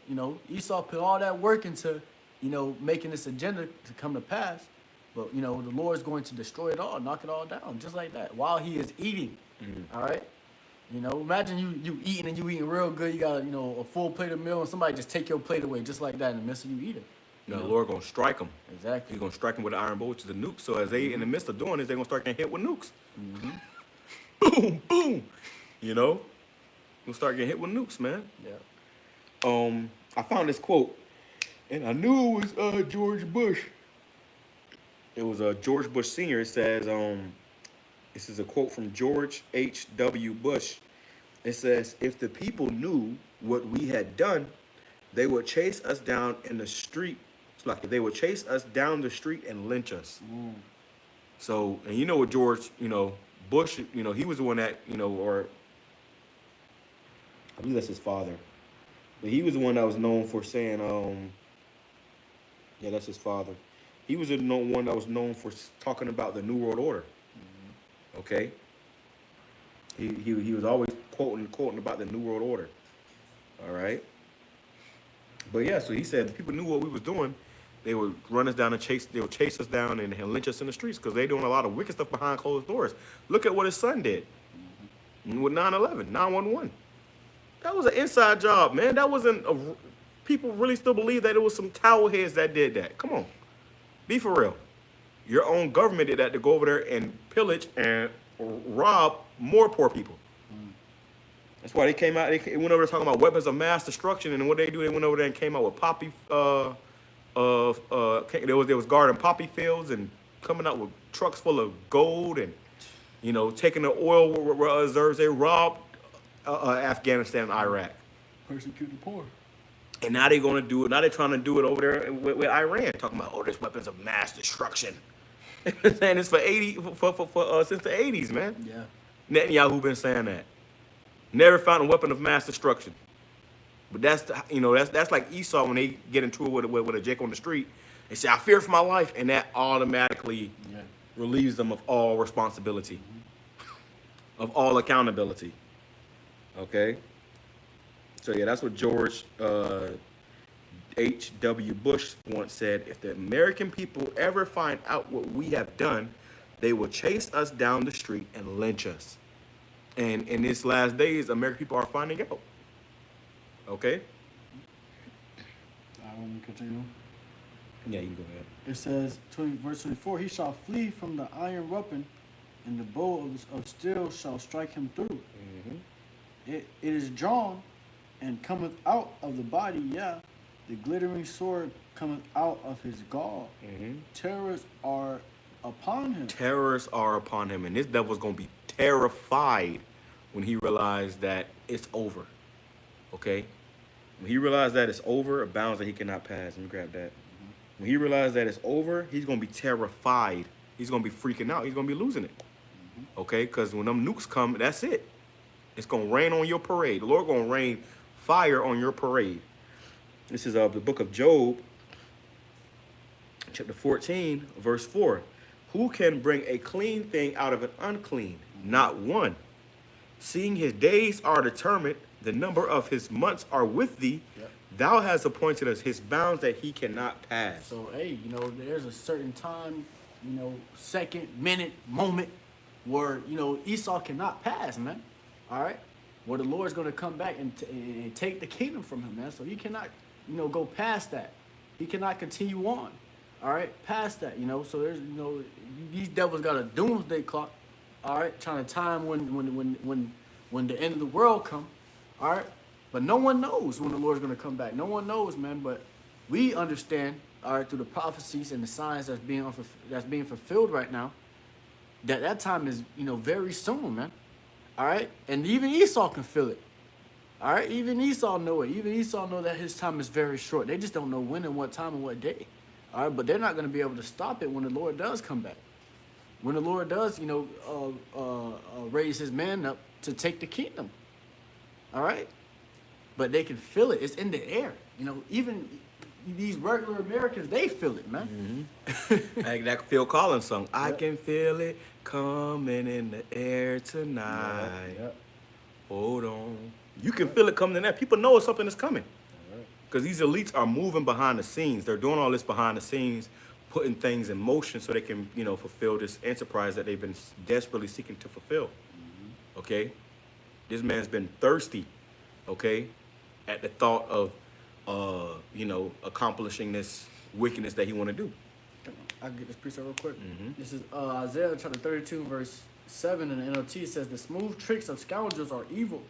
You know, Esau put all that work into, making this agenda to come to pass. But, the Lord is going to destroy it all, knock it all down, just like that, while he is eating. All right? Imagine you eating and you eating real good. You got, a full plate of meal and somebody just take your plate away just like that in the midst of you eating. The Lord going to strike them. Exactly. He's going to strike them with an iron bow, which is a nuke. So as they in the midst of doing this, they're going to start getting hit with nukes. Boom, boom. You'll start getting hit with nukes, man. Yeah. I found this quote, and I knew it was George Bush. It was George Bush Sr. It says, this is a quote from George H.W. Bush. It says, if the people knew what we had done, they would chase us down in the street. It's like they would chase us down the street and lynch us. So, and you know what George, Bush, he was the one that, or I believe that's his father. But he was the one that was known for saying, yeah, that's his father. He was the one that was known for talking about the New World Order. Okay? He was always quoting about the New World Order. All right? But yeah, so he said if people knew what we was doing, they would run us down and they would chase us down and lynch us in the streets because they're doing a lot of wicked stuff behind closed doors. Look at what his son did with 9/11, 9/11. That was an inside job, man. That wasn't people really still believe that it was some towel heads that did that. Come on. Be for real. Your own government did that to go over there and pillage and rob more poor people. That's why they came out. They went over there talking about weapons of mass destruction, and what they do, they went over there and came out with poppy. There was guarding poppy fields and coming out with trucks full of gold and taking the oil reserves. They robbed Afghanistan and Iraq. Persecute the poor. And now they're going to do it. Now they're trying to do it over there with Iran, talking about there's weapons of mass destruction. Saying this since the 80s, man. Yeah. Netanyahu been saying that. Never found a weapon of mass destruction. But that's that's like Esau when they get into it with a Jake on the street. They say, I fear for my life, and that automatically relieves them of all responsibility, of all accountability. Okay? So yeah, that's what George H.W. Bush once said. If the American people ever find out what we have done, they will chase us down the street and lynch us. And in these last days, American people are finding out. Okay? I want to continue. Yeah, you can go ahead. It says, verse 24, he shall flee from the iron weapon, and the bow of steel shall strike him through. It is drawn and cometh out of the body, the glittering sword cometh out of his gall. Terrors are upon him. Terrors are upon him, and this devil's gonna be terrified when he realizes that it's over. Okay? When he realizes that it's over, bounds that he cannot pass. Let me grab that. When he realizes that it's over, he's gonna be terrified. He's gonna be freaking out. He's gonna be losing it. Okay? Because when them nukes come, that's it. It's gonna rain on your parade. The Lord gonna rain fire on your parade. This is the book of Job, chapter 14, verse 4. Who can bring a clean thing out of an unclean? Not one. Seeing his days are determined, the number of his months are with thee. Yep. Thou hast appointed us his bounds that he cannot pass. So, hey, you know, there's a certain time, you know, second, minute, moment where, you know, Esau cannot pass, man. All right? Where the Lord's going to come back and take the kingdom from him, man. So he cannot, you know, go past that. He cannot continue on. All right? Past that, you know. So there's, you know, these devils got a doomsday clock. All right? Trying to time when the end of the world come. All right? But no one knows when the Lord's going to come back. No one knows, man. But we understand, all right, through the prophecies and the signs that's being fulfilled right now, that time is, you know, very soon, man. All right? And even Esau can feel it. All right? Even Esau know it. Even Esau know that his time is very short. They just don't know when and what time and what day. All right? But they're not going to be able to stop it when the Lord does come back. When the Lord does, you know, raise his man up to take the kingdom. All right? But they can feel it. It's in the air. You know, even these regular Americans, they feel it, man. Mm-hmm. Like that Phil Collins song. I can feel it coming in the air tonight. Yep. Hold on. You can feel it coming in there. People know something is coming. Because these elites are moving behind the scenes. They're doing all this behind the scenes, putting things in motion so they can, you know, fulfill this enterprise that they've been desperately seeking to fulfill. Mm-hmm. Okay? This man's been thirsty, okay, at the thought of, you know, accomplishing this wickedness that he want to do. I'll get this precept real quick. Mm-hmm. This is Isaiah chapter 32, verse 7 in the NLT. It says, the smooth tricks of scoundrels are evil.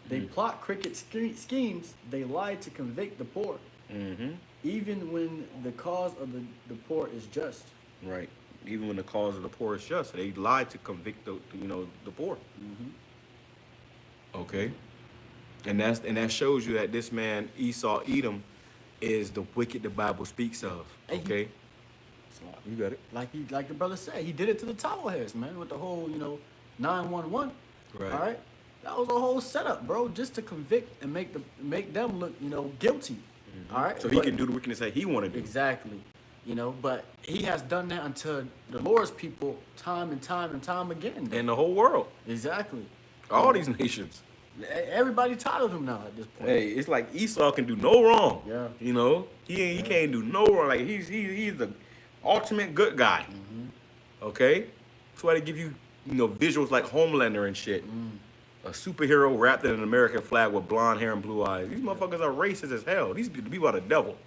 They plot crooked schemes. They lie to convict the poor. Mm-hmm. Even when the cause of the poor is just. Right. Even when the cause of the poor is just. They lie to convict the poor. Mm-hmm. Okay. And that shows you that this man, Esau, Edom, is the wicked the Bible speaks of. Okay. You got it. Like the brother said, he did it to the towel heads, man, with the whole, you know, 911. Right. All right. That was a whole setup, bro, just to convict and make them look, you know, guilty. Mm-hmm. All right. So he can do the wickedness that he want to do. Exactly. You know, but he has done that unto the Lord's people time and time again. In the whole world. Exactly. All these nations. Everybody tired of him now at this point. Hey, it's like Esau can do no wrong. Yeah. You know, he can't do no wrong. Like he's the ultimate good guy. Mm-hmm. Okay. That's why they give you, you know, visuals like Homelander and shit. A superhero wrapped in an American flag with blonde hair and blue eyes. These motherfuckers are racist as hell. These people are the devil.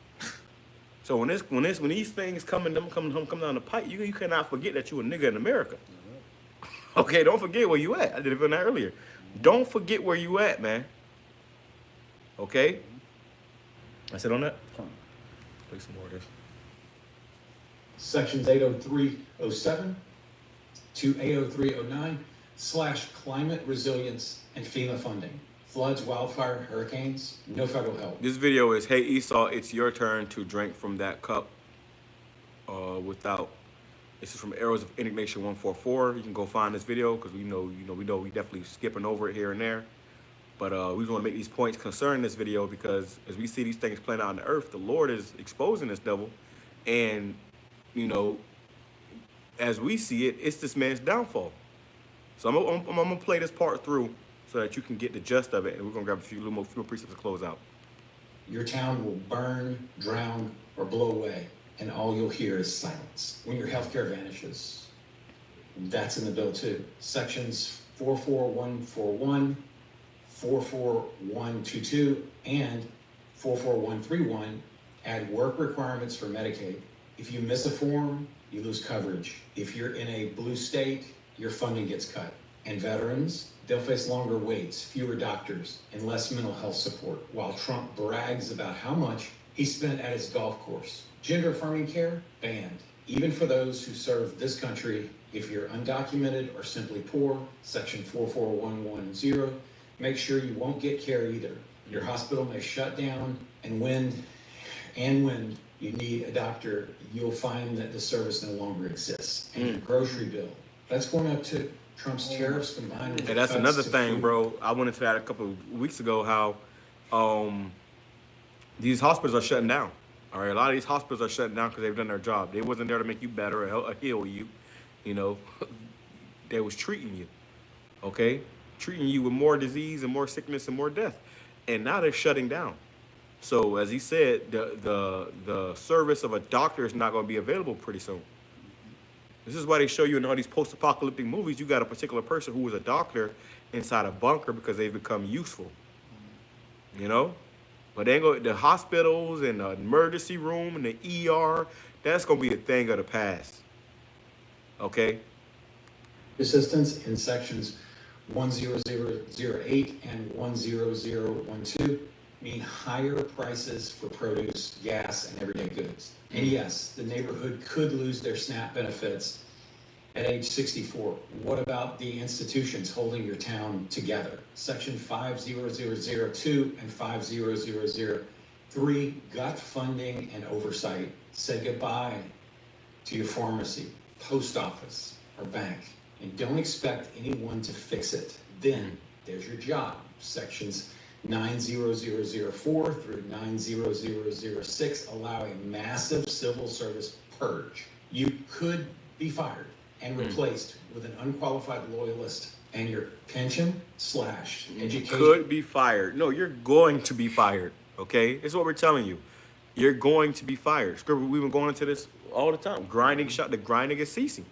So when these things come down the pipe, you cannot forget that you a nigga in America. Okay, don't forget where you at. I did it on that earlier. Don't forget where you at, man. Okay? I said on that? Play some more of this. Sections 80307 to 80309/climate resilience and FEMA funding. Floods, wildfire, hurricanes, no federal help. This video is, hey Esau, it's your turn to drink from that cup without. This is from Arrows of Indignation 144. You can go find this video because we definitely skipping over it here and there. But we want to make these points concerning this video because as we see these things playing out on the earth, the Lord is exposing this devil. And, you know, as we see it, it's this man's downfall. So I'm going to play this part through so that you can get the gist of it. And we're going to grab a few more precepts to close out. Your town will burn, drown, or blow away, and all you'll hear is silence. When your healthcare vanishes, that's in the bill too. Sections 44141, 44122, and 44131 add work requirements for Medicaid. If you miss a form, you lose coverage. If you're in a blue state, your funding gets cut. And veterans, they'll face longer waits, fewer doctors, and less mental health support, while Trump brags about how much he spent at his golf course. Gender affirming care, banned. even for those who serve this country, if you're undocumented or simply poor, section 44110, make sure you won't get care either. Your hospital may shut down, and when you need a doctor, you'll find that the service no longer exists. And your grocery bill, that's going up to Trump's tariffs combined with And that's cuts another to thing, food. bro. I went into that a couple of weeks ago, how these hospitals are shutting down. All right, a lot of these hospitals are shutting down because they've done their job. They wasn't there to make you better or heal you. You know, they was treating you, okay? Treating you with more disease and more sickness and more death. And now they're shutting down. So as he said, the service of a doctor is not going to be available pretty soon. This is why they show you in all these post-apocalyptic movies, you got a particular person who was a doctor inside a bunker because they've become useful. You know? But they ain't go the hospitals and the emergency room and the ER, that's going to be a thing of the past. Okay? Assistance in sections 10008 and 10012 mean higher prices for produce, gas, and everyday goods. And yes, the neighborhood could lose their SNAP benefits at age 64. What about the institutions holding your town together? Section 50002 and 50003, gut funding and oversight. Say goodbye to your pharmacy, post office, or bank, and don't expect anyone to fix it. Then there's your job. Sections 90004 through 90006 allow a massive civil service purge. You could be fired and replaced with an unqualified loyalist, and your pension slashed. Education Could be fired. No, you're going to be fired. Okay? It's what we're telling you. You're going to be fired. We've been going into this all the time. The grinding is ceasing.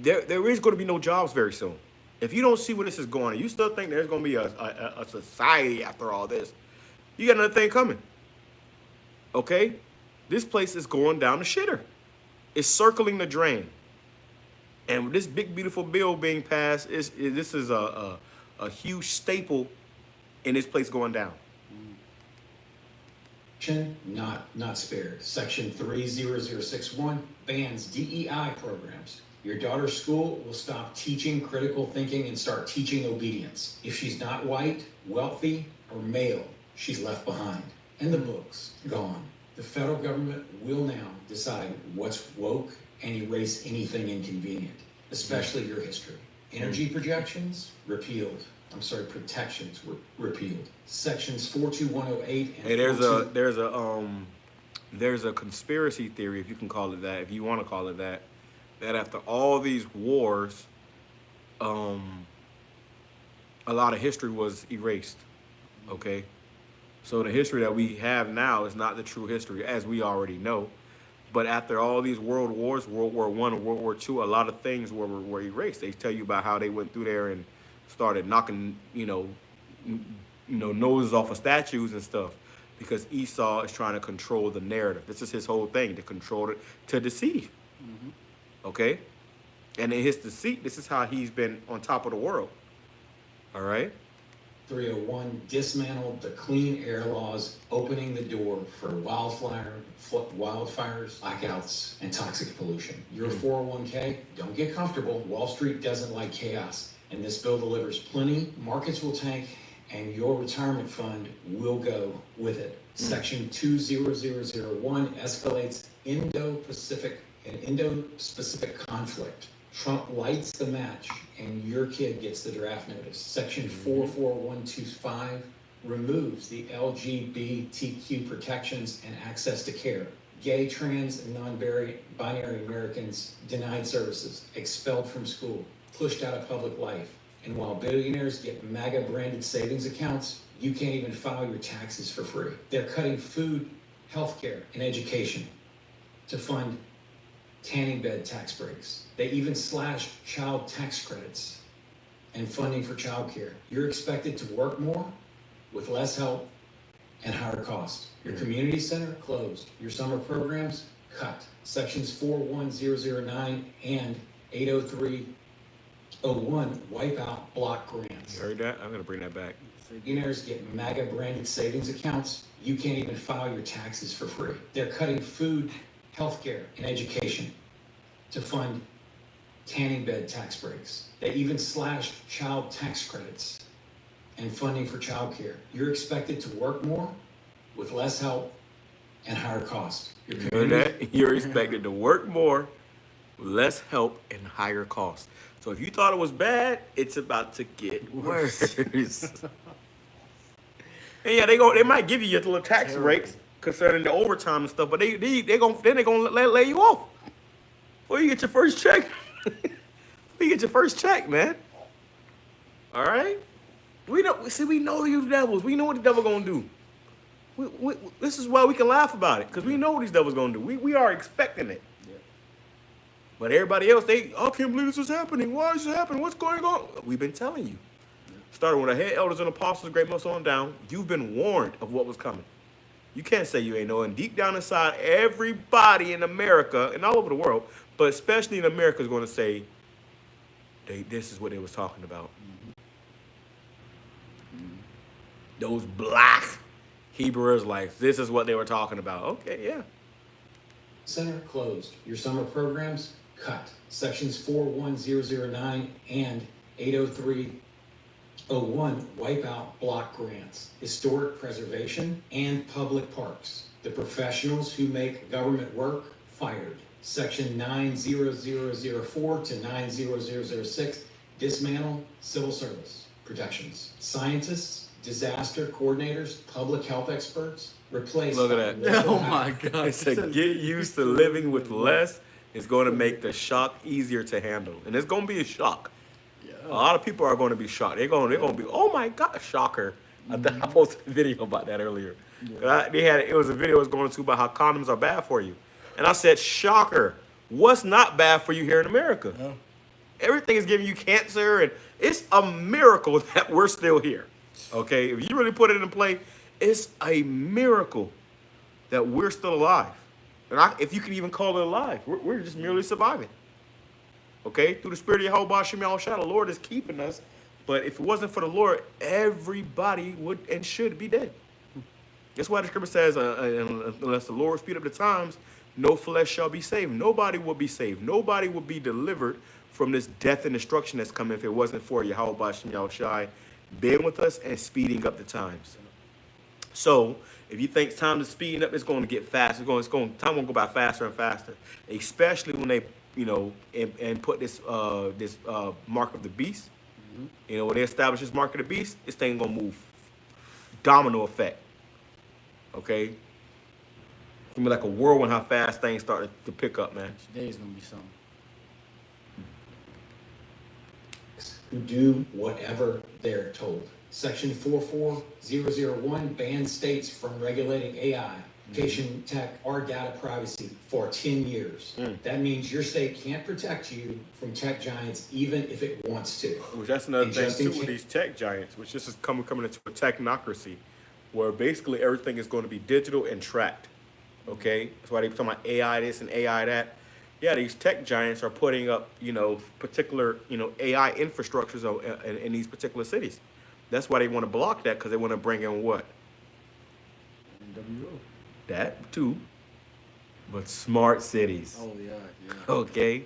There is going to be no jobs very soon. If you don't see where this is going, and you still think there's going to be a society after all this, you got another thing coming. Okay? This place is going down the shitter. It's circling the drain. And this big, beautiful bill being passed, this is a huge staple in this place going down. not spared. Section 30061 bans DEI programs. Your daughter's school will stop teaching critical thinking and start teaching obedience. If she's not white, wealthy, or male, she's left behind. And the books, gone. The federal government will now decide what's woke and erase anything inconvenient, especially your history. Energy projections, repealed. Protections were repealed. Sections 42108 and Hey, there's a conspiracy theory, if you can call it that, if you want to call it that after all these wars, a lot of history was erased. Okay, so the history that we have now is not the true history, as we already know. But after all these world wars, World War I and World War II, a lot of things were erased. They tell you about how they went through there and started knocking, noses off of statues and stuff, because Esau is trying to control the narrative. This is his whole thing, to control it, to deceive. Mm-hmm. Okay? And in his deceit, this is how he's been on top of the world. All right? 301 dismantled the clean air laws, opening the door for wildfires, blackouts, and toxic pollution. Your 401k, don't get comfortable. Wall Street doesn't like chaos, and this bill delivers plenty. Markets will tank, and your retirement fund will go with it. Section 20001 escalates Indo-Pacific conflict. Trump lights the match, and your kid gets the draft notice. Section 44125 removes the LGBTQ protections and access to care. Gay, trans, and non-binary Americans denied services, expelled from school, pushed out of public life. And while billionaires get MAGA-branded savings accounts, you can't even file your taxes for free. They're cutting food, healthcare, and education to fund tanning bed tax breaks. They even slash child tax credits and funding for childcare. You're expected to work more with less help and higher costs. Your community center closed. Your summer programs cut. Sections 41009 and 80301 wipe out block grants. You heard that? I'm going to bring that back. Billionaires get MAGA branded savings accounts. You can't even file your taxes for free. They're cutting food, healthcare, and education to fund tanning bed tax breaks. They even slashed child tax credits and funding for childcare. You're expected to work more with less help and higher costs. Your You heard community- that? You're expected to work more, less help, and higher costs. So if you thought it was bad, it's about to get worse. And yeah, they might give you your little tax breaks concerning the overtime and stuff, but they're gonna lay you off before you get your first check. Before you get your first check, man. All right. We know these devils. We know what the devil gonna do. This is why we can laugh about it, because we know what these devils gonna do. We are expecting it. Yeah. But everybody else, I can't believe this is happening. Why is this happening? What's going on? We've been telling you. Starting with the head elders and apostles, great most on down, you've been warned of what was coming. You can't say you ain't know. And deep down inside, everybody in America and all over the world, but especially in America, is going to say, this is what they was talking about. Those black Hebrew Israelites, this is what they were talking about. Okay, yeah. Center closed. Your summer programs cut. Sections 41009 and 80301 wipe out block grants, historic preservation, and public parks. The professionals who make government work fired. Section 90004 to 90006 dismantle civil service protections. Scientists, disaster coordinators, public health experts replace. Look at that. Oh my God. It said, get used to living with less. It's going to make the shock easier to handle. And it's going to be a shock. A lot of people are going to be shocked. They're going to be, oh my God, shocker. I posted a video about that earlier. It was a video I was going to about how condoms are bad for you. And I said, shocker. What's not bad for you here in America? Yeah. Everything is giving you cancer, and it's a miracle that we're still here. Okay? If you really put it in play, it's a miracle that we're still alive. And if you can even call it alive, we're just merely surviving. Okay? Through the spirit of Yehovah Shem Yahushua, the Lord is keeping us. But if it wasn't for the Lord, everybody would and should be dead. That's why the scripture says, unless the Lord speed up the times, no flesh shall be saved. Nobody will be saved. Nobody will be delivered from this death and destruction that's coming if it wasn't for Yehovah Shem Yahushua being with us and speeding up the times. So, if you think time is speeding up, it's going to get faster. Time won't go by faster and faster. Especially when they, and put this mark of the beast. When they establish this mark of the beast, this thing gonna move domino effect. Okay? It's gonna be like a whirlwind how fast things start to pick up, man. Today's gonna be something. Who do whatever they're told. Section 44001 bans states from regulating AI, education, tech, or data privacy for 10 years. That means your state can't protect you from tech giants even if it wants to. Which that's another And thing just in too with case- these tech giants, which this is coming into a technocracy, where basically everything is going to be digital and tracked. Okay, that's why they talking about AI this and AI that. Yeah, these tech giants are putting up, particular, AI infrastructures in these particular cities. That's why they want to block that, because they want to bring in what? NWO. That too, but smart cities. Oh yeah. Okay,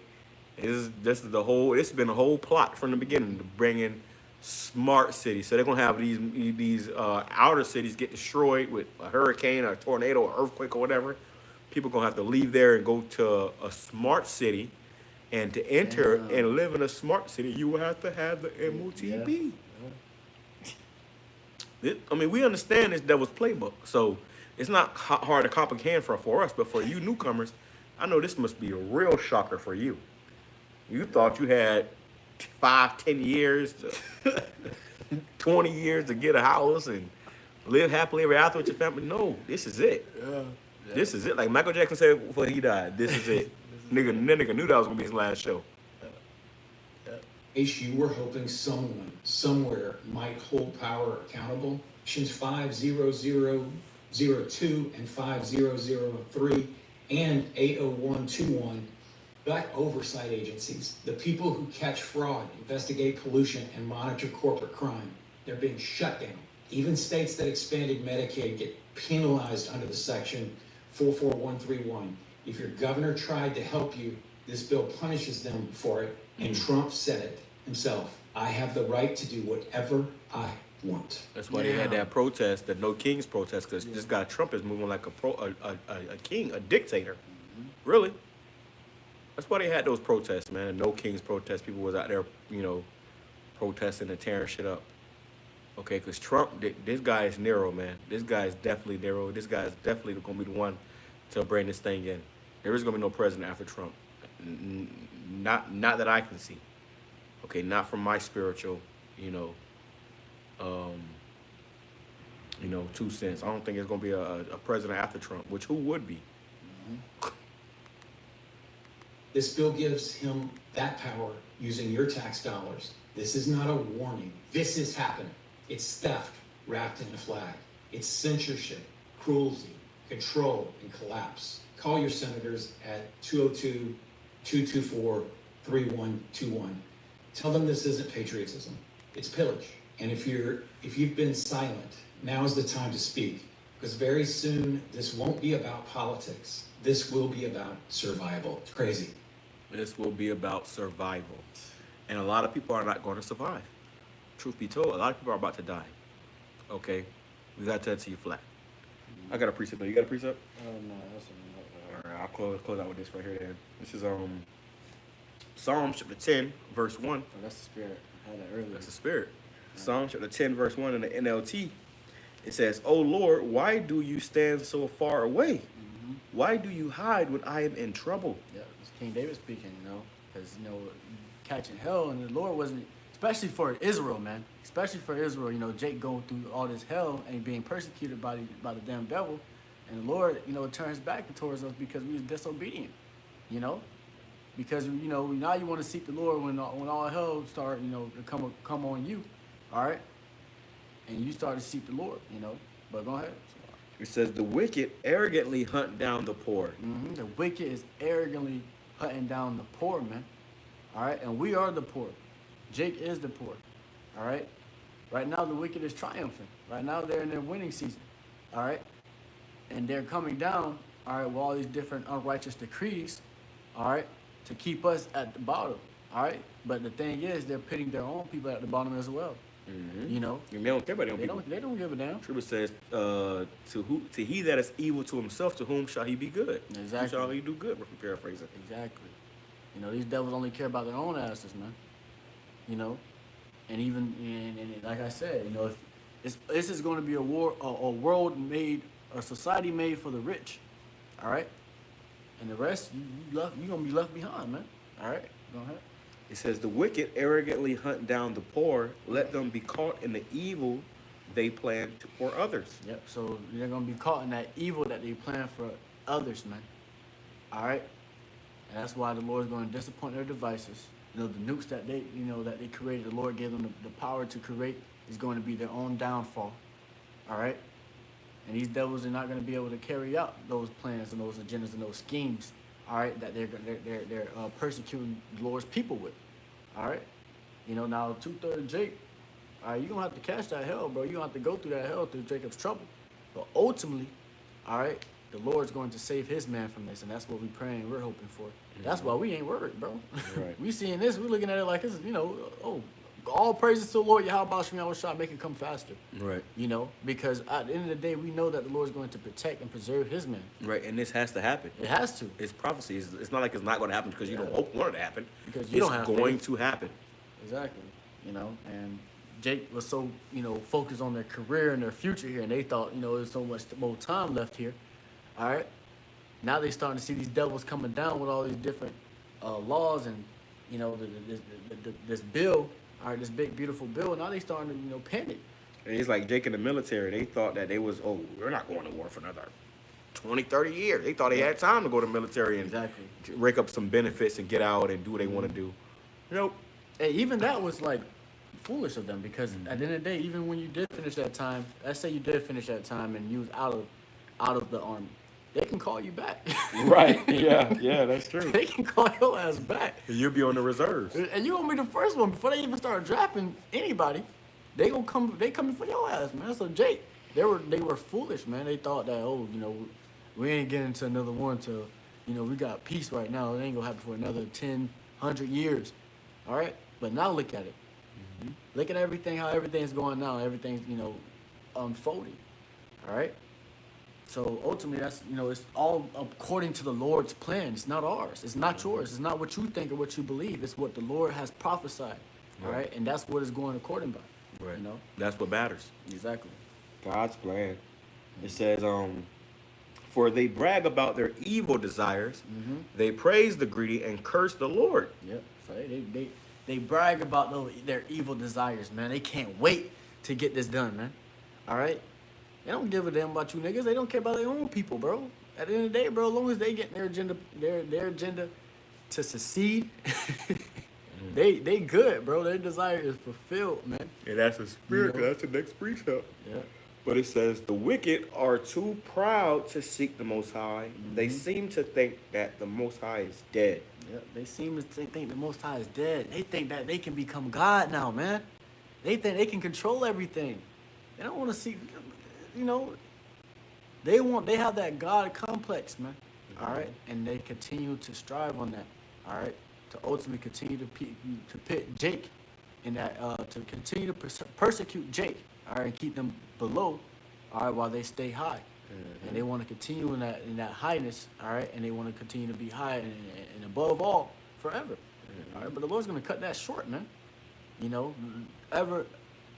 this has been a whole plot from the beginning to bring in smart cities. So they're gonna have these outer cities get destroyed with a hurricane or a tornado or earthquake or whatever. People gonna have to leave there and go to a smart city, and to enter and live in a smart city, you will have to have the MOTB. We understand this devil's playbook, so it's not hard to comprehend for us, but for you newcomers, I know this must be a real shocker for you. You thought you had 5-10 years, 20 years to get a house and live happily ever after with your family. No, this is it. Yeah. This is it. Like Michael Jackson said before he died, this is it. Nigga knew that was gonna be his last show. You were hoping someone, somewhere, might hold power accountable. Sections 50002 and 5003 and 80121 got oversight agencies, the people who catch fraud, investigate pollution, and monitor corporate crime. They're being shut down. Even states that expanded Medicaid get penalized under the section 44131. If your governor tried to help you, this bill punishes them for it. And Trump said it himself. I have the right to do whatever I want. That's why they had that protest, the No Kings protest, because this guy Trump is moving like a king, a dictator. Really. That's why they had those protests, man. No Kings protests. People was out there, protesting and tearing shit up. Okay, because Trump, this guy is Nero, man. This guy is definitely Nero. This guy is definitely going to be the one to bring this thing in. There is going to be no president after Trump. Not that I can see. Okay, not from my spiritual, 2 cents. I don't think there's going to be a president after Trump, which who would be? This bill gives him that power using your tax dollars. This is not a warning. This is happening. It's theft wrapped in a flag. It's censorship, cruelty, control, and collapse. Call your senators at 202-224-3121. Tell them this isn't patriotism. It's pillage. And if you've been silent, now is the time to speak. Because very soon, this won't be about politics. This will be about survival. It's crazy. This will be about survival. And a lot of people are not going to survive. Truth be told, a lot of people are about to die. Okay? We got to tell it to you flat. I got a precept. You got a precept? No, that's All right, I'll close out with this right here then. This is Psalm chapter 10, verse 1. Oh, that's the spirit. I had that earlier. That's the spirit. Psalm chapter 10, verse 1 in the NLT. It says, "O Lord, why do you stand so far away? Why do you hide when I am in trouble?" Yeah, it's King David speaking, because, catching hell, and the Lord wasn't, especially for Israel, man, especially for Israel, Jake going through all this hell and being persecuted by the damn devil, and the Lord, turns back towards us because we was disobedient, because, now you want to seek the Lord when all hell start, to come on you, all right, and you start to seek the Lord, but go ahead. It says, "The wicked arrogantly hunt down the poor." The wicked is arrogantly hunting down the poor, man. All right, and we are the poor. Jake is the poor. All right. Right now, the wicked is triumphing. Right now, they're in their winning season. All right, and they're coming down. All right, with all these different unrighteous decrees. All right, to keep us at the bottom. All right, but the thing is, they're pitting their own people at the bottom as well. And they don't care about them people. They don't give a damn. Scripture says, to he that is evil to himself, to whom shall he be good? Exactly. Who shall he do good? We're paraphrasing. Exactly. These devils only care about their own asses, man. And even and like I said, if this is going to be a world made, a society made for the rich, all right, and the rest you're gonna be left behind, man. All right, go ahead. It says, "The wicked arrogantly hunt down the poor. Let them be caught in the evil they plan for others." Yep. So they're gonna be caught in that evil that they plan for others, man. All right. And that's why the Lord's going to disappoint their devices. The nukes that they created, the Lord gave them the power to create, is going to be their own downfall. All right. And these devils are not going to be able to carry out those plans and those agendas and those schemes. All right, that they're persecuting the Lord's people with. All right, now 2/3 Jake. All right, you're gonna have to catch that hell, bro. You're gonna have to go through that hell through Jacob's trouble. But ultimately, all right, the Lord's going to save his man from this, and that's what we're praying, we're hoping for. That's why we ain't worried, bro. Right. We seeing this, we're looking at it like it's, all praises to the Lord. Yahweh Shem Yahweh Shah, make it come faster. Right. Because at the end of the day, we know that the Lord's going to protect and preserve his man. Right, and this has to happen. It has to. It's prophecy. It's not like it's not going to happen because you don't want it to happen. Because you don't have It's going faith. to happen. Exactly. And Jake was so, focused on their career and their future here, and they thought, there's so much more time left here. All right. Now they starting to see these devils coming down with all these different laws and, this bill, all right, this big, beautiful bill. Now they starting to, panic. And it's like Jake in the military. They thought that we're not going to war for another 20, 30 years. They thought they had time to go to the military and Exactly. rake up some benefits and get out and do what they want to do. Nope. Hey, even that was like foolish of them because at the end of the day, even when you did finish that time, let's say you did finish that time and you was out of the army, they can call you back. Right. Yeah, that's true. They can call your ass back. You'll be on the reserves. And you gonna be the first one before they even start drafting anybody. They coming for your ass, man. So Jake, they were foolish, man. They thought that we ain't getting to another one till we got peace right now. It ain't gonna happen for another 10, 100 years. All right? But now look at it. Look at everything, how everything's going now. Everything's, unfolding. All right? So ultimately, that's, it's all according to the Lord's plan. It's not ours. It's not yours. It's not what you think or what you believe. It's what the Lord has prophesied. All right? And that's what it's going according by. Right. That's what matters. Exactly. God's plan. It says, for they brag about their evil desires, they praise the greedy and curse the Lord. Yep. So they brag about their evil desires, man. They can't wait to get this done, man. All right? They don't give a damn about you niggas. They don't care about their own people, bro. At the end of the day, bro, as long as they get their agenda, their agenda to succeed, they good, bro. Their desire is fulfilled, man. And that's a spirit. That's the next precept. Yeah. But it says, the wicked are too proud to seek the Most High. They seem to think that the Most High is dead. Yep. They seem to think the Most High is dead. They think that they can become God now, man. They think they can control everything. They don't want to see, they have that God complex, man. All right? And they continue to strive on that, all right? To ultimately continue to pit Jake in that, to continue to persecute Jake, all right, and keep them below, all right, while they stay high. And they want to continue in that highness, all right, and they want to continue to be high and above all forever. All right, but the Lord's going to cut that short, man.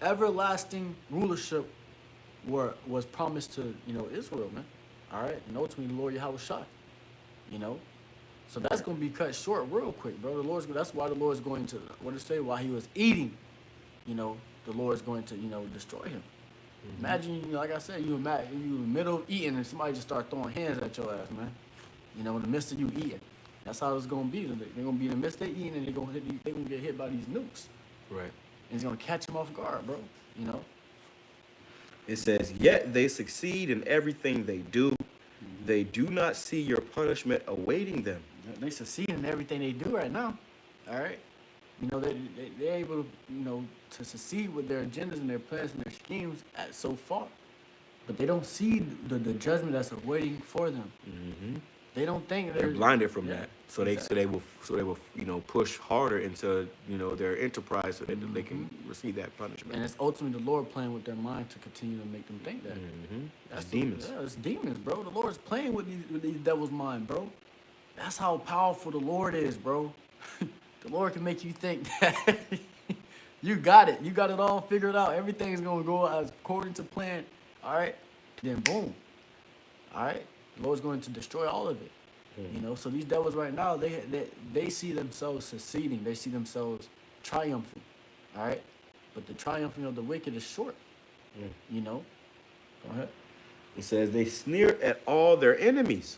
Everlasting rulership was promised to, Israel, man. All right, and ultimately the Lord Yahweh Shai, So that's going to be cut short real quick, bro. That's why the Lord's going to, while he was eating, the Lord's going to, destroy him. Imagine, like I said, you in the middle of eating and somebody just start throwing hands at your ass, man. In the midst of you eating. That's how it's going to be. They're going to be in the midst of eating and they're going to get hit by these nukes. Right. And it's going to catch them off guard, bro. It says, yet they succeed in everything they do. They do not see your punishment awaiting them. They succeed in everything they do right now. All right? They're able to succeed with their agendas and their plans and their schemes so far. But they don't see the judgment that's awaiting for them. They don't think they're blinded from that. So they will push harder into their enterprise so that they can receive that punishment. And it's ultimately the Lord playing with their mind to continue to make them think that. That's demons. Yeah, it's demons, bro. The Lord's playing with these devils' mind, bro. That's how powerful the Lord is, bro. The Lord can make you think that you got it. You got it all figured out. Everything's going to go as according to plan. All right? Then boom. All right? The Lord's going to destroy all of it. So these devils right now, they see themselves succeeding. They see themselves triumphing. All right? But the triumphing of the wicked is short. Go ahead. It says they sneer at all their enemies.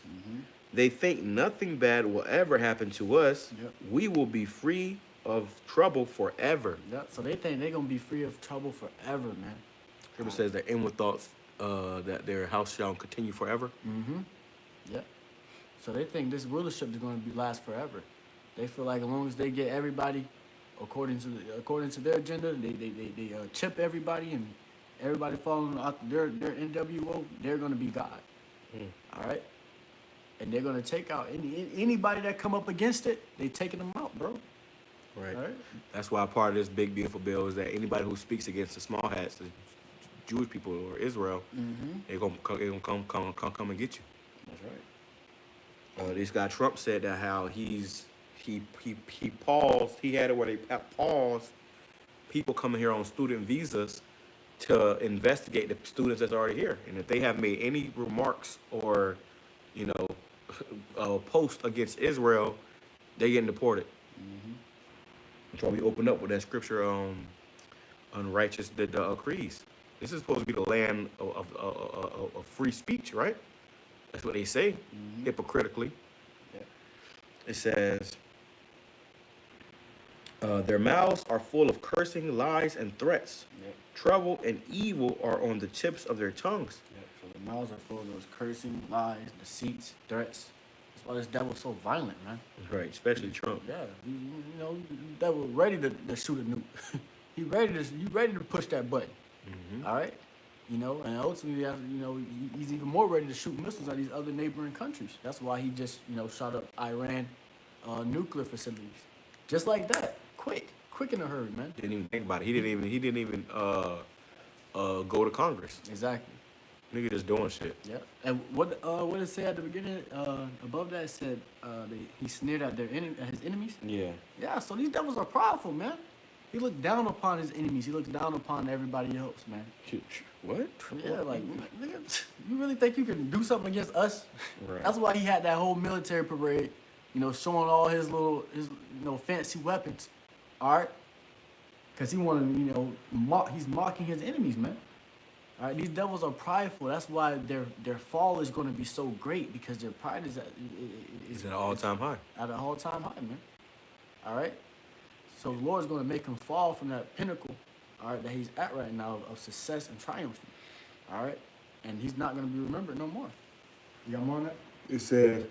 They think nothing bad will ever happen to us. We will be free of trouble forever. So they think they're going to be free of trouble forever, man. Scripture says their inward thoughts, that their house shall continue forever. Yeah. So they think this rulership is going to last forever. They feel like as long as they get everybody according to their agenda, they chip everybody and everybody following out their NWO, they're going to be God. All right? And they're going to take out anybody that come up against it, they taking them out, bro. Right. All right? That's why part of this big, beautiful bill is that anybody who speaks against the small hats, the Jewish people or Israel, they're going to come and get you. That's right. This guy Trump said that how he paused, he had it where they paused people coming here on student visas to investigate the students that's already here. And if they have made any remarks or, post against Israel, they're getting deported. That's why we opened up with that scripture on righteous decrees. This is supposed to be the land of free speech, right? That's what they say, hypocritically. Yeah. It says, their mouths are full of cursing, lies, and threats. Yep. Trouble and evil are on the tips of their tongues. Yep. So the mouths are full of those cursing, lies, deceits, threats. That's why this devil's so violent, man. Right, especially Trump. Yeah, the devil ready to shoot a nuke. He ready to push that button. All right, You know, and ultimately, you know, he's even more ready to shoot missiles at these other neighboring countries. That's why he just, you know, shot up Iran nuclear facilities, just like that, quick in a hurry, man. Didn't even think about it. He didn't even go to Congress. Exactly. Nigga just doing shit. Yeah. And what it say at the beginning? Above that it said he sneered at at his enemies. Yeah. Yeah. So these devils are powerful, man. He looked down upon his enemies. He looked down upon everybody else, man. What? Yeah, like, nigga, you really think you can do something against us? Right. That's why he had that whole military parade, you know, showing all his fancy weapons. All right, because he wanted, you know, he's mocking his enemies, man. All right, these devils are prideful. That's why their fall is going to be so great, because their pride is It's at an all-time high. At an all-time high, man. All right, so the Lord's going to make him fall from that pinnacle, all right, that he's at right now of success and triumphing. All right, and he's not going to be remembered no more. You got more on that? It says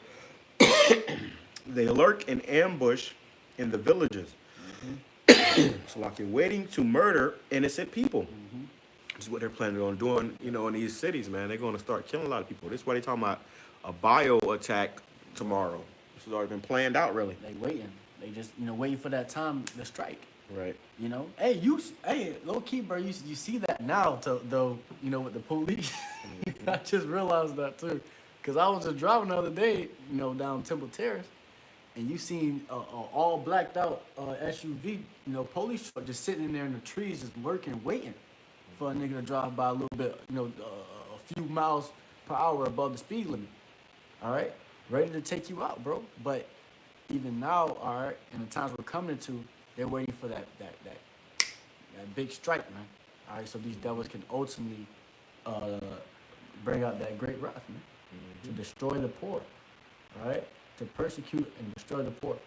they lurk in ambush in the villages. So like you're waiting to murder innocent people. This is what they're planning on doing, you know, in these cities, man. They're going to start killing a lot of people. This is why they're talking about a bio attack tomorrow. This has already been planned out, really. They waiting. They just, you know, waiting for that time to strike. Right. You know, hey, low key, bro. You see that now, though. You know, with the police. I just realized that too, cause I was just driving the other day, you know, down Temple Terrace, and you seen a all blacked out SUV, you know, police truck just sitting in there in the trees, just lurking, waiting for a nigga to drive by a little bit, you know, a few miles per hour above the speed limit. All right, ready to take you out, bro. But even now, all right, in the times we're coming to, they're waiting for that big strike, man. All right, so these devils can ultimately bring out that great wrath, man, to destroy the poor, all right, to persecute and destroy the poor.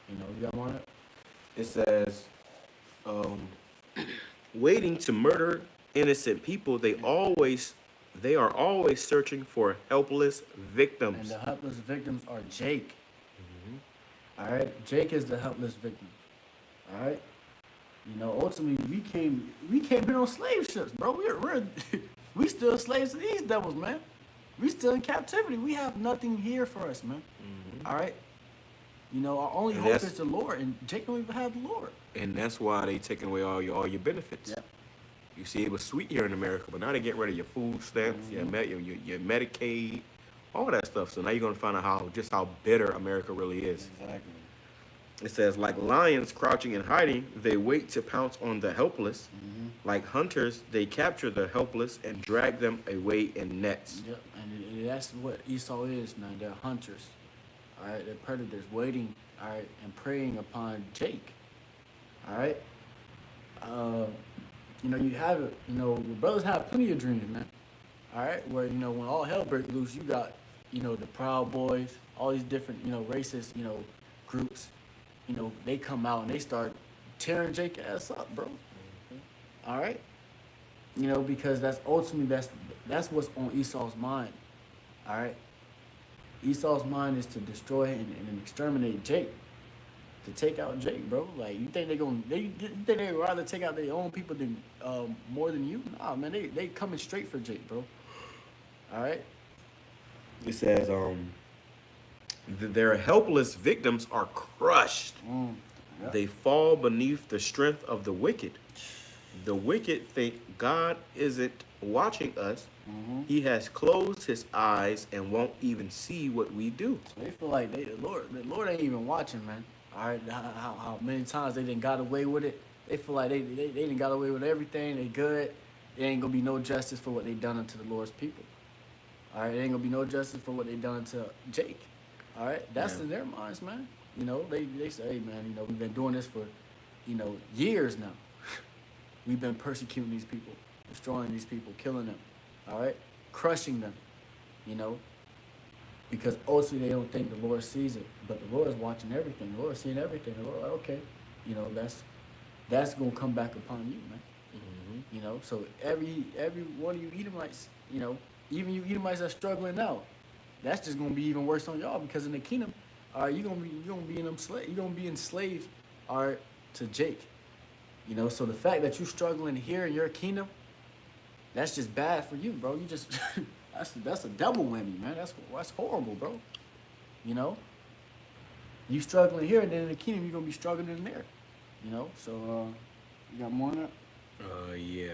You know, you got one? It says, waiting to murder innocent people. They are always searching for helpless victims. And the helpless victims are Jake. All right, Jake is the helpless victim. All right, you know, ultimately we came here on slave ships, bro. We still slaves to these devils, man. We still in captivity. We have nothing here for us, man. All right, you know, our only hope is the Lord, and Jake don't even have the Lord. And that's why they taking away all your benefits. Yeah. You see, it was sweet here in America, but now they get rid of your food stamps, your Medicaid, all that stuff. So now you're gonna find out how bitter America really is. Exactly. It says, like lions crouching and hiding, they wait to pounce on the helpless. Like hunters, they capture the helpless and drag them away in nets. Yep, and that's what Esau is, man. They're hunters. All right, they're predators waiting, all right, and preying upon Jake. All right. You know, you have it. You know, your brothers have plenty of dreams, man. All right, where, you know, when all hell breaks loose, you got, you know, the Proud Boys, all these different, you know, racist, you know, groups. You know, they come out and they start tearing Jake ass up, bro. All right. You know, because that's ultimately that's what's on Esau's mind. All right. Esau's mind is to destroy and exterminate Jake, to take out Jake, bro. Like, you think you think they'd rather take out their own people than more than you? Nah, man, they coming straight for Jake, bro. All right. It says, their helpless victims are crushed. Yep. They fall beneath the strength of the wicked. The wicked think God isn't watching us. He has closed his eyes and won't even see what we do. So they feel like the Lord ain't even watching, man. All right, how many times they done got away with it? They feel like they done got away with everything. They good. There ain't gonna be no justice for what they done unto the Lord's people. All right, there ain't gonna be no justice for what they done to Jake. All right, that's in their minds, man. You know, they say, hey, man, you know, we've been doing this for, you know, years now. We've been persecuting these people, destroying these people, killing them. All right, crushing them. You know, because ultimately they don't think the Lord sees it, but the Lord is watching everything. The Lord is seeing everything. The Lord, okay, you know, that's gonna come back upon you, man. You know, so every one of you Edomites, you know, even you Edomites that are struggling now, that's just gonna be even worse on y'all, because in the kingdom, all right, you're gonna be enslaved, all right, to Jake. You know, so the fact that you're struggling here in your kingdom, that's just bad for you, bro. You just that's a double whammy, man. That's horrible, bro. You know, you struggling here, and then in the kingdom you're gonna be struggling in there. You know, so you got more on that? Yeah.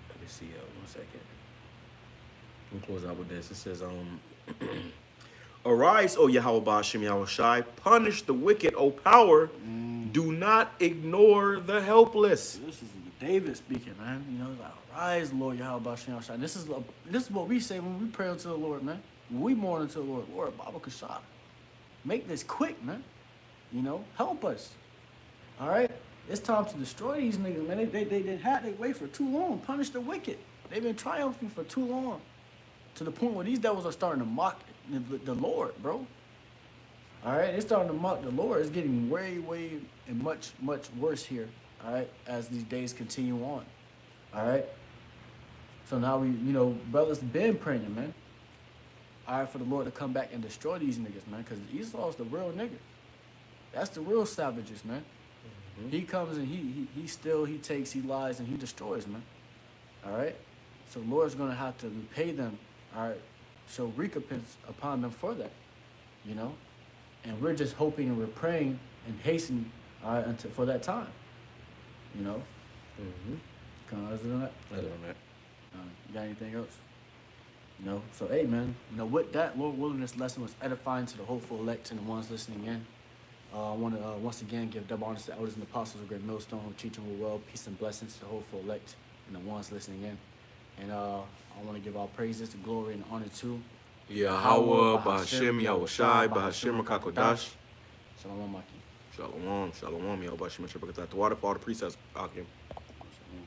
Let me see. 1 second. We'll close out with this. It says, Arise, O Yahweh Ba'ashem Yahweh Shai, punish the wicked, O power. Do not ignore the helpless. This is David speaking, man. You know, like, arise, Lord Yahweh Ba'ashem Yahweh Shai. This is what we say when we pray unto the Lord, man. When we mourn unto the Lord, Lord, Baba Kashah. Make this quick, man. You know, help us. All right? It's time to destroy these niggas, man. They wait for too long. Punish the wicked. They've been triumphing for too long. To the point where these devils are starting to mock the Lord, bro. All right? It's starting to mock the Lord. It's getting way, and much worse here. All right? As these days continue on. All right? So now brothers been praying, man. All right, for the Lord to come back and destroy these niggas, man. Because Esau's the real nigga. That's the real savages, man. Mm-hmm. He comes and he takes, he lies, and he destroys, man. All right? So the Lord's going to have to repay them, all right, show recompense upon them for that, you know? And we're just hoping and we're praying and hastening, all right, for that time, you know? Mm-hmm. Come on, other than that? Other than that. You got anything else? You know? So, hey, man, with that, Lord willing, this lesson was edifying to the hopeful elect and the ones listening in. I want to once again give double honors to the elders and apostles of Great Millstone who teach and will well, peace and blessings to the hopeful elect and the ones listening in. And I want to give all praises, and glory, and honor to Yahweh, Ba'ashem, Yahweh Shai, Ba'ashem, Kakodash. Shalom, Maki. Shalom, Yahweh Ba'ashem, Shabbat, the water for all the precepts, Akim. Shalom.